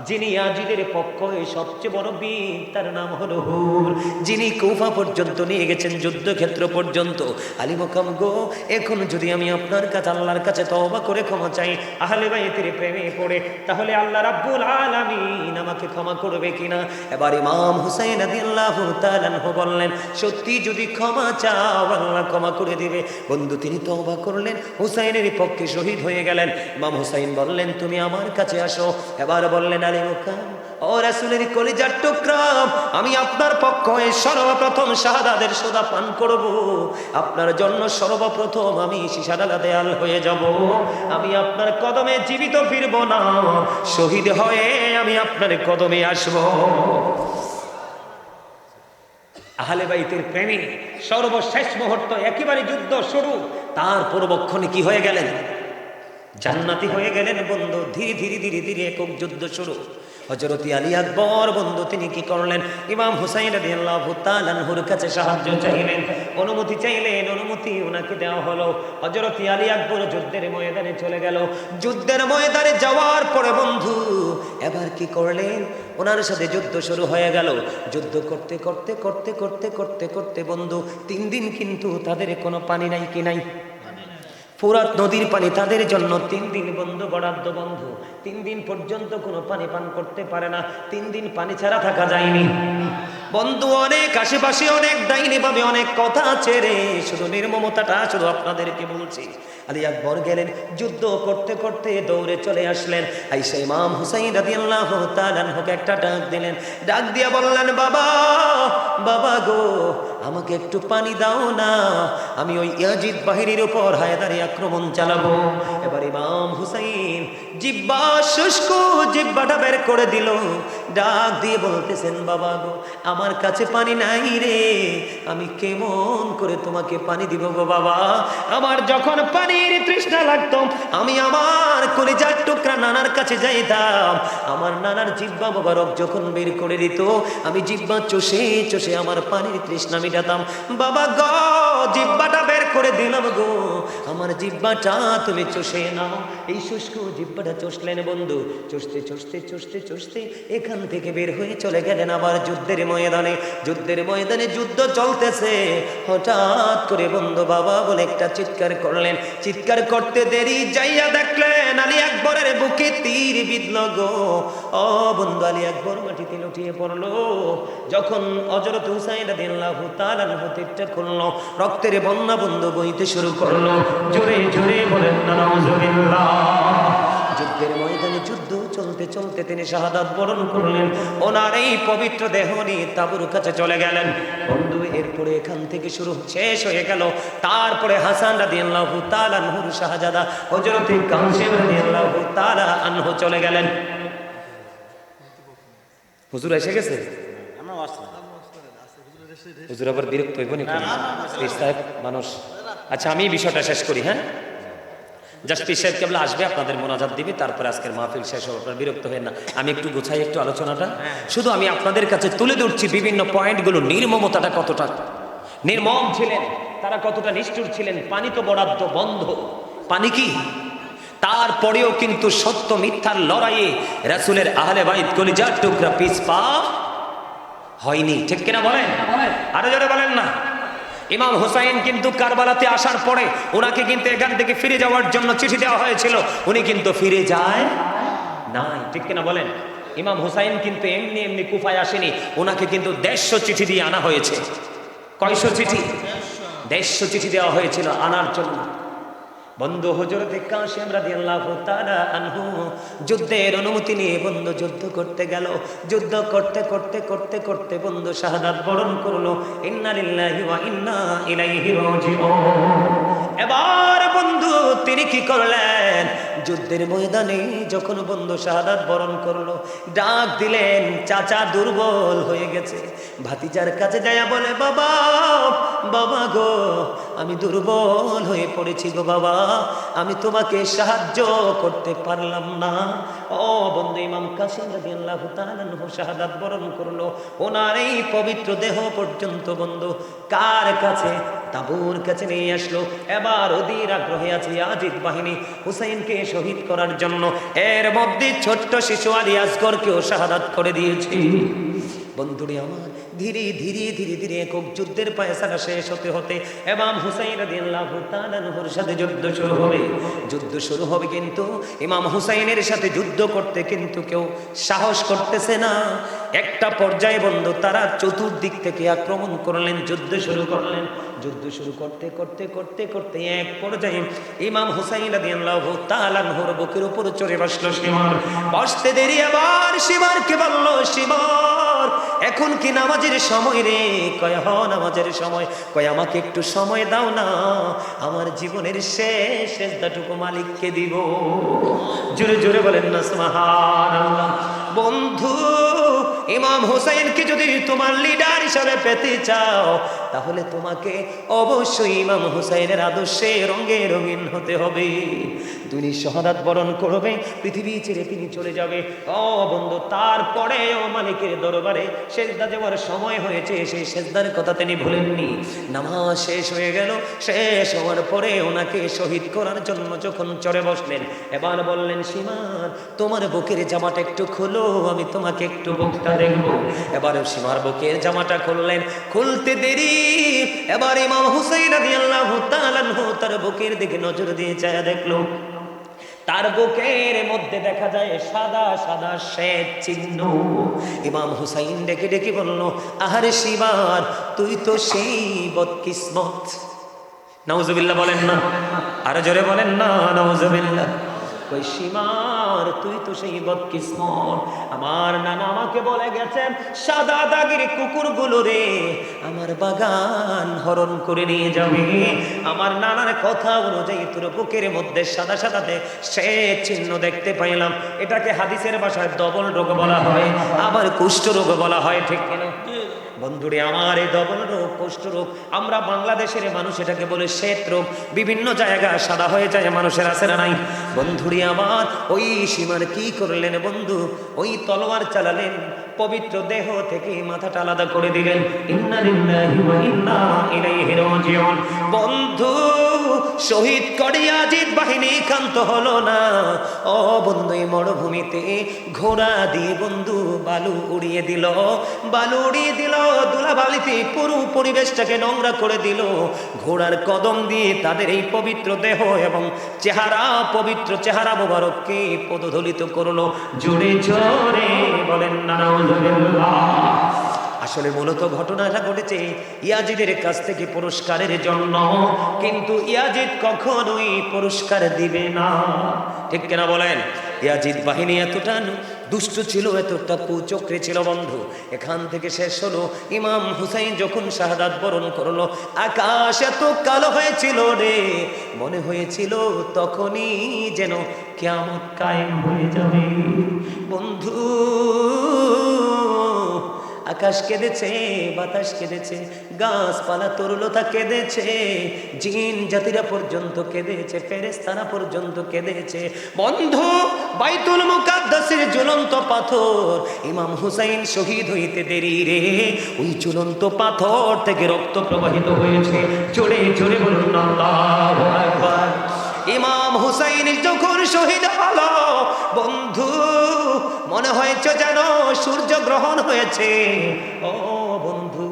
যিনি ইয়াজিদের পক্ষে সবচেয়ে বড় বীর, তার নাম হলো হুর, যিনি কুফা পর্যন্ত নিয়ে গেছেন, যুদ্ধক্ষেত্র পর্যন্ত। আলী মুকাম গো, এখন যদি আমি আপনার কাছে, আল্লাহর কাছে তওবা করে ক্ষমা চাই, আহলে বাইতের প্রেমে পড়ে, তাহলে আল্লাহ রাব্বুল আলামিন আমাকে ক্ষমা করবে কিনা? এবার ইমাম হুসাইন রাদিয়াল্লাহু তাআলা আনহু বললেন, সত্যি যদি ক্ষমা চাও আল্লাহ ক্ষমা করে দিবে। বন্ধু, তিনি তওবা করলেন, হুসাইনের পক্ষে শহীদ হয়ে গেলেন। ইমাম হুসাইন বললেন, তুমি আমার কাছে আসো। এবার বললেন, আলী মুকাম, ও রাসূলের কলিজার টুকরা, আমি আপনার পক্ষে সর্বপ্রথম শাহাদাতের সোদা পান করব। আপনার জন্য সর্বপ্রথম আমি শিশাডালা দেয়াল হয়ে যাব। আমি আপনার কদমে জীবিত ফিরব না, শহীদ হয়ে আমি আপনার কদমে আসব। আহলে বাইতের প্রেমী সর্বশেষ মুহূর্ত, একেবারে যুদ্ধ শুরু, তার পূর্বক্ষণে কি হয়ে গেলেন? জান্নাতি হয়ে গেলেন। বন্ধু, ধীরে ধীরে ধীরে ধীরে একক যুদ্ধ শুরু। হযরত আলী আকবর বন্ধু তিনি কি করলেন? ইমাম হুসাইন রাদিয়াল্লাহু তাআলা আনহুর কাছে সাহায্য চাইলেন, অনুমতি চাইলেন, অনুমতি ওনাকে দেওয়া হলো। হযরত আলী আকবর যুদ্ধের ময়দানে চলে গেল। যুদ্ধের ময়দানে যাওয়ার পরে বন্ধু এবার কি করলেন? ওনার সাথে যুদ্ধ শুরু হয়ে গেল। যুদ্ধ করতে করতে করতে করতে করতে করতে বন্ধু 3 দিন কিন্তু তাদের কোনো পানি নাই, কি নাই? ফুরাত নদীর পানি তাদের জন্য 3 দিন বন্ধু বরাদ্দ। বন্ধু 3 দিন পর্যন্ত কোনো পানি পান করতে পারে না। 3 দিন পানি ছাড়া থাকা যায়নি। বন্ধু অনেক আশেপাশে অনেক ডাইনি ভাবে অনেক কথা আছে রে, শুধু নির্মমতাটা শুধু আপনাদেরকে বলছি। আলী আকবর গেলেন, যুদ্ধ করতে করতে দৌড়ে চলে আসলেন। আইসা ইমাম হুসাইন রাদিয়াল্লাহু তাআলা আনহুকে একটা ডাক দিলেন, ডাক দিয়া বললেন, বাবা বাবা গো, আমাকে একটু পানি দাও না, আমি ওই ইয়াজিদ বাহিনীর উপর হায়দারি আক্রমণ চালাবো। এবার ইমাম হুসাইন জিব্বা শুষ্ক, জিব্বাটা বের করে দিল, ডাক দিয়ে বলতেছেন, বাবা গো, আমার কাছে পানি নাই রে, আমি কেমন করে তোমাকে পানি দিব গো বাবা? আমার যখন পানির তৃষ্ণা লাগতো, আমি আমার কলিজার টুকরা নানার কাছে যাইতাম। আমার নানার জিব্বা মোবারক যখন বের করে দিত, আমি জিব্বা চষে চষে আমার পানির তৃষ্ণা মিটাতাম। বাবা গো, জিব্বাটা বের করে দিলাম গো, আমার জিব্বাটা তুমি চষে নাও। এই শুষ্ক জিব্বাটা চষলেন বন্ধু, চষতে চষতে চষতে চষতে এখান থেকে বের হয়ে চলে গেলেন আবার যুদ্ধের ময়দানে। যুদ্ধের ময়দানে যুদ্ধ চলতেছে, হঠাৎ করে বন্ধু বাবা বলে একটা চিৎকার করলেন। চিৎকার করতে দেরি যাইয়া দেখলেন আলী আকবরের বুকে তীর বিঁধল গো। ও বন্ধু, আলী আকবর মাটিতে লুটিয়ে পড়লো। যখন হযরত হুসাইন রাদিয়াল্লাহু তাআলা আনহু তীরটা খুলল, রক্তের বন্যা বন্ধু বইতে শুরু করলো। জোরে জোরে বলেন না নাউজুবিল্লাহ। যুদ্ধের ময়দানে যুদ্ধ চলতে চলতে তিনি শাহাদাত বরণ করলেন। ওনার এই পবিত্র দেহ নিয়ে তাঁবুর কাছে চলে গেলেন। বন্ধু এরপরে এখান থেকে শুরু শেষ হয়ে গেল। তারপরে হাসান রাদিয়াল্লাহু তাআলা আনহুর শাহজাদা হযরত কাসেম রাদিয়াল্লাহু তাআলা আনহু চলে গেলেন। হুজুর এসে গেছে? হুজুর আবার বিরক্ত হইব নাকি? মানুষ। আচ্ছা, আমি বিষয়টা শেষ করি। হ্যাঁ, জাস্ট পীর সাহেব কেবল আসবে, আপনাদের মোনাজাত দিবে, তারপরে আজকের মাহফিল শেষ হবে। আপনারা বিরক্ত হবেন না, আমি একটু গোছাই একটু আলোচনাটা। শুধু আমি আপনাদের কাছে তুলে ধরছি বিভিন্ন পয়েন্টগুলো, নির্মমতাটা কতটা নির্মম ছিলেন, তারা কতটা নিষ্ঠুর ছিলেন। পানি তো বরাদ্দ বন্ধ, পানি কি? তারপরেও কিন্তু সত্য মিথ্যার লড়াইয়ে রাসূলের আহলে বাইত কলিজার টুকরা পিছপা হয়নি। ঠিক কিনা বলেন? আরো জোরে বলেন না। ইমাম হুসাইন কিন্তু কারবালাতে আসার পরে ওনাকে কিন্তু এখান থেকে ফিরে যাওয়ার জন্য চিঠি দেওয়া হয়েছিল, উনি কিন্তু ফিরে যায় নাই। ঠিক কিনা বলেন? ইমাম হুসাইন কিন্তু এমনি এমনি কুফায় আসেনি, ওনাকে কিন্তু 150 চিঠি দিয়ে আনা হয়েছে। কয়শো চিঠি? 150 চিঠি দেওয়া হয়েছিল আনার জন্য। বন্ধু হযরত কাসিম রাদিয়াল্লাহু তাআলা আনহু যুদ্ধের অনুমতি নিয়ে বন্ধু যুদ্ধ করতে গেল। যুদ্ধ করতে করতে করতে করতে বন্ধু শাহাদাত বরণ করলো। ইন্না লিল্লাহি ওয়া ইন্না ইলাইহি রাজিউন। এবার বন্ধু তিনি কি করলেন? যুদ্ধের ময়দানে যখন বন্ধু শাহাদাত বরণ করলো, ডাক দিলেন, চাচা দুর্বল হয়ে গেছে। ভাতিজার কাছে যায় বলে, বাবা বাবা গো, আমি দুর্বল হয়ে পড়েছি গো বাবা, আমি তোমাকে সাহায্য করতে পারলাম না। ও বন্ধু, ইমাম কাসিম রাদিয়াল্লাহু তাআলা আনহু শাহাদাত বরণ করলো। ওনার এই পবিত্র দেহ পর্যন্ত বন্ধু কার কাছে? তাবুর কাছে নিয়ে আসলো। এবার অধীর আগ্রহে আছে ইয়াজিদ বাহিনী হুসাইনকে শহীদ করার জন্য। এর মধ্যে ছোট্ট শিশু আলী আসগরকেও শাহাদাত করে দিয়েছে। বন্ধুরে আমার, ধীরে ধীরে ধীরে ধীরে একক যুদ্ধের ফয়সালা শেষ হতে হতে ইমাম হুসাইন রাদিয়াল্লাহু তাআলা আনহুর সাথে যুদ্ধ শুরু হবে। যুদ্ধ শুরু হবে, কিন্তু ইমাম হুসাইনের সাথে যুদ্ধ করতে কিন্তু কেউ সাহস করতেছে না। একটা পর্যায়ে বন্ধু তারা চতুর্দিক থেকে আক্রমণ করলেন, যুদ্ধ শুরু করলেন। যুদ্ধ শুরু করতে করতে করতে করতে এক পর্যায়ে ইমাম হুসাইন রাদিয়াল্লাহু তাআলা আনহুর বুকের উপর চড়ে বসলো সীমার। বসতে দেরি আবার সীমারকে বলল, সীমার এখন কি নামাজের সময় রে? কয় হ নামাজের সময়। কয় আমাকে একটু সময় দাও না, আমার জীবনের শেষ সেজদাটুকু মালিককে দিব। জোরে জোরে বলেন না সুবহানাল্লাহ। বন্ধু, ইমাম হুসাইনকে যদি তোমার লিডার হিসাবে পেতে চাও, তাহলে তোমাকে অবশ্যই ইমাম হুসাইনের আদর্শে রঙে রঙিন হতে হবে। তুমি শাহাদাত বরণ করবে, পৃথিবী ছেড়ে তিনি চলে যাবে। ও বন্ধু, তারপরেও মালিকের দরবারে সেজদা দেওয়ার সময় হয়েছে, সেই সেজদার কথা তিনি ভুলেননি। নামাজ শেষ হয়ে গেল। শেষ হওয়ার পরে ওনাকে শহীদ করার জন্য যখন চড়ে বসলেন, এবার বললেন, সীমার তোমার বুকের জামাটা একটু খোলো, আমি তোমাকে একটু বুকটা দেখবো। এবার সীমার বুকের জামাটা খুললেন। খুলতে দেরি, এবার ইমাম হুসাইন রাদিয়াল্লাহু তাআলা আনহু তার বুকের দিকে নজর দিয়ে চায়া দেখলো। তার বুকের মধ্যে দেখা যায় সাদা সাদা শ্বেত চিহ্ন। ইমাম হুসাইন ডেকে ডেকে বলল, আহারে সীমার, তুই তো সেই বদকিসমত। নাউজুবিল্লাহ বলেন না, আরো জোরে বলেন না নাউজুবিল্লাহ। ওই সীমার, তুই তো সেই বদকিসমত। আমার নানা আমাকে বলে গেছেন, সাদা দাগের কুকুরগুলো রে আমার বাগান হরণ করে নিয়ে যাবে। আমার নানার কথা অনুযায়ী তোর বুকের মধ্যে সাদা সাদাতে সে চিহ্ন দেখতে পাইলাম। এটাকে হাদিসের ভাষায় ডবল রোগ বলা হয়, আবার কুষ্ঠ রোগ বলা হয়, ঠিক কিনা বন্ধুরে আমার? এই ডবল রোগ, কুষ্ঠ রোগ, আমরা বাংলাদেশের মানুষ এটাকে বলে শ্বেত রোগ। বিভিন্ন জায়গায় সাদা হয়ে যায় মানুষের, আছে না নাই? বন্ধুরে আমার, ওই সীমার কি করলেন বন্ধু? ওই তলোয়ার চালালেন, পবিত্র দেহ থেকে মাথাটা আলাদা করে দিলেন। ইন্না লিল্লাহি ওয়া ইন্না ইলাইহি রাজিউন। বন্ধু, শহীদ করে ইয়াজিদ বাহিনী ক্ষান্ত হলো না। ও বন্ধু, এই মরুভূমিতে ঘোড়া দিয়ে বন্ধু বালু উড়িয়ে দিল, বালু উড়িয়ে দিল, ধুলাবালিতে পুরো পরিবেশটাকে নোংরা করে দিল। ঘোড়ার কদম দিয়ে তাদের এই পবিত্র দেহ এবং চেহারা, পবিত্র চেহারা মোবারককে পদধলিত করলো। জোরে জোরে বলেন না নাউজুবিল্লাহ। আসলে মূলত ঘটনাটা ঘটেছে ইয়াজিদের কাছ থেকে পুরস্কারের জন্য, কিন্তু ইয়াজিদ কখনোই পুরস্কার দিবে না, ঠিক কিনা বলেন? ইয়াজিদ বাহিনী এতটা দুষ্ট ছিল, এতটা কুচক্রে ছিল বন্ধু। এখান থেকে শেষ হলো। ইমাম হুসাইন যখন শাহাদাত বরণ করলো, আকাশ এত কালো হয়েছিল রে, মনে হয়েছিল তখনই যেন কিয়ামত কায়েম হয়ে যাবে। বন্ধু, আকাশ কেঁদেছে, বাতাস কেঁদেছে, গাছপালা তরুলতা কেঁদেছে, জিন জাতিরা পর্যন্ত কেঁদেছে, ফেরেশতারা পর্যন্ত কেঁদেছে। বন্ধু, বাইতুল মুকাদ্দাসের ঝুলন্ত পাথর, ইমাম হুসাইন শহীদ হইতে দেরি রে, ওই ঝুলন্ত পাথর থেকে রক্ত প্রবাহিত হয়েছে। জোরে জোরে বলুন আল্লাহু আকবার। ইমাম হুসাইন যখন শহীদ হলো বন্ধু, মনে হয়েছে যেন সূর্য গ্রহণ হয়েছে। ও বন্ধু,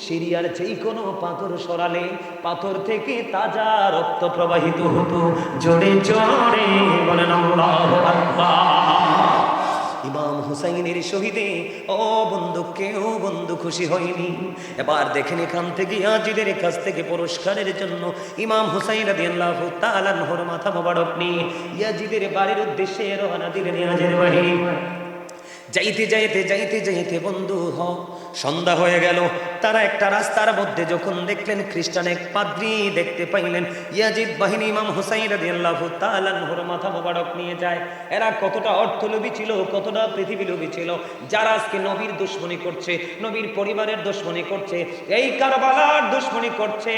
সিরিয়ার যেই কোনো পাথর সরালে পাথর থেকে তাজা রক্ত প্রবাহিত হতো। জোরে জোরে বলেন আল্লাহু আকবার। ইমাম হুসাইনের শহীদে ও বন্ধু, কেউ বন্ধু খুশি হয়নি। এবার দেখেন এখান থেকে ইয়াজিদের কাছ থেকে পুরস্কারের জন্য ইমাম হুসাইন রাদিয়াল্লাহু তাআলা আনহুর মাথা মোবারক নিয়ে ইয়াজিদের বাড়ির উদ্দেশ্যে রওনা দিলেন ইয়াজিদের বাহিনী। যাইতে যাইতে যাইতে যাইতে বন্ধু সন্ধ্যা হয়ে গেল। তারা একটা রাস্তার মধ্যে যখন দেখলেন খ্রিস্টান এক পাদ্রী দেখতে পাইলেন, ইয়াজিদ বাহিনী ইমাম হুসাইন রাদিয়াল্লাহু তাআলা আনহুর মাথা মোবারক নিয়ে যায়। এরা কতটা অর্থলোভী ছিল, কতটা পৃথিবীলোভী ছিল, যারা আজকে নবীর দুশমনি করছে, নবীর পরিবারের দুশমনি করছে, এই কারবালার দুশমনি করছে,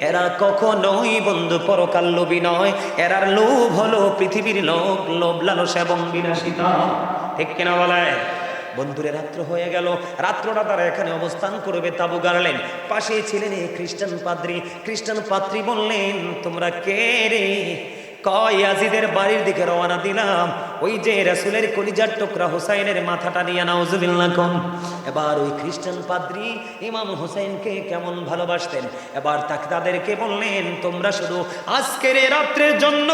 এরা কখনোই বন্ধু পরকাল লোভী নয়। এরার লোভ হলো পৃথিবীর লোভ, লোভ লালসা এবং বিলাসিতা। ঠিক কিনা বলে? বন্ধুরে রাত্র হয়ে গেল, রাত্রটা তারা এখানে অবস্থান করবে, তাবু গাড়লেন। পাশে ছিলেন এই খ্রিস্টান পাদ্রী। খ্রিস্টান পাদ্রী বললেন, তোমরা কে রে? কয় ইয়াজিদের বাড়ির দিকে রওনা দিলাম, ওই যে রাসূলের কলিজার টুকরা হুসাইনের মাথাটা নিয়ে নাউজুবিল্লাহ কোন। এবার ওই খ্রিস্টান পাদ্রী ইমাম হুসাইনকে কেমন ভালোবাসতেন, এবার তাদেরকে বললেন, তোমরা শুধু আজকের এই রাত্রের জন্য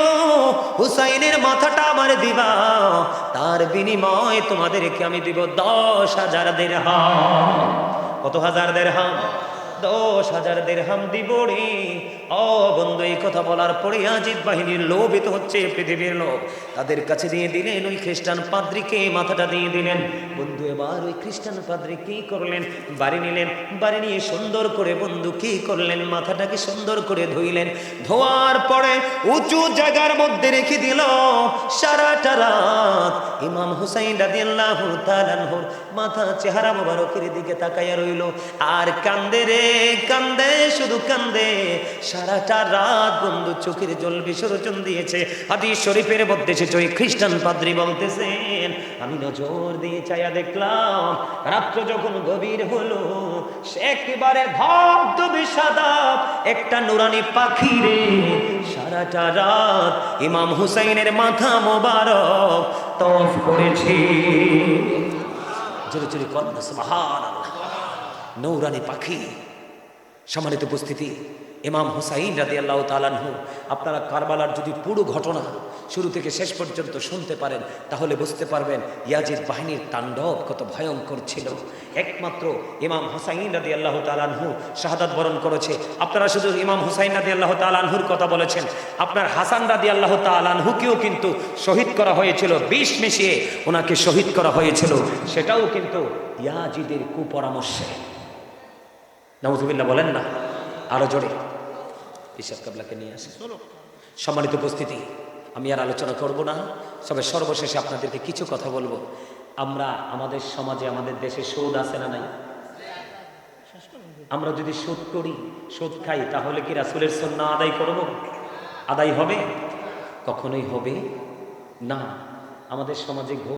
হুসাইনের মাথাটা আমার দিবা, তার বিনিময়ে তোমাদেরকে আমি দিব 10,000 দিরহাম। কত হাজার দিরহাম? 10,000 দিরহাম দিব রে। ও বন্ধু, এই কথা বলার পরে ইয়াজিদ বাহিনীর লোভিত হচ্ছে পৃথিবীর লোভ, তাদের কাছে দিয়ে দিলেন ওই খ্রিস্টান পাদ্রীকে মাথাটা দিয়ে দিলেন। বন্ধু এবার ওই খ্রিস্টান পাদ্রী কি করলেন? বাড়ি নিলেন, বাড়ি নিয়ে সুন্দর করে বন্ধু কি করলেন? মাথাটাকে সুন্দর করে ধুইলেন। ধোয়ার পরে উঁচু জায়গার মধ্যে রেখে দিল। সারাটা রাত ইমাম হুসাইন রাদিয়াল্লাহু তাআলা আনহুর মাথা চেহারা মোবারকের দিকে তাকাইয়া রইল আর কান্দে রে কান্দে, শুধু কান্দে। সারাটা রাত বন্ধু চোখের জল বিসর্জন দিয়েছে। হাদিস শরীফের মধ্যে এসেছে, ওই খ্রিস্টান পাদ্রী বলতেছেন, আমি নজর দিয়ে চাইয়া দেখলাম, রাত্র যখন গভীর হলো, একেবারে ভক্ত বিষাদাব একটা নুরানি পাখি রে সারাটা রাত ইমাম হুসাইনের মাথা মোবারক তওয়াফ করেছে। জোরে জোরে কন্যা সুবহানাল্লাহ। নূরানি পাখি। সম্মানিত উপস্থিতি, ইমাম হুসাইন রাদিয়াল্লাহু তাআলা আনহু, আপনারা কারবালার যদি পুরো ঘটনা শুরু থেকে শেষ পর্যন্ত শুনতে পারেন তাহলে বুঝতে পারবেন ইয়াজিদ বাহিনীর তাণ্ডব কত ভয়ঙ্কর ছিল। একমাত্র ইমাম হুসাইন রাদিয়াল্লাহু তাআলা আনহু শাহাদাত বরণ করেছে। আপনারা শুধু ইমাম হুসাইন রাদিয়াল্লাহু তাআলা আনহুর কথা বলেছেন, আপনার হাসান রাদিয়াল্লাহু তাআলা আনহুকেও কিন্তু শহীদ করা হয়েছিল, বিষ মিশিয়ে ওনাকে শহীদ করা হয়েছিল, সেটাও কিন্তু ইয়াজিদের কুপরামর্শে। নাউজুবিল্লাহ বলেন না, আরো জোরে। ইশাক কাবলাকে নিয়ে আসে। সম্মানিত উপস্থিতি, আমি আর আলোচনা করব না, তবে সর্বশেষে আপনাদেরকে কিছু কথা বলবো। আমরা আমাদের সমাজে, আমাদের দেশে সুদ আছে না নাই? আমরা যদি সুদ করি, সুদ খাই, তাহলে কি রাসূলের সুন্নাহ আদায় করব? আদায় হবে? কখনোই হবে না। আমাদের সমাজে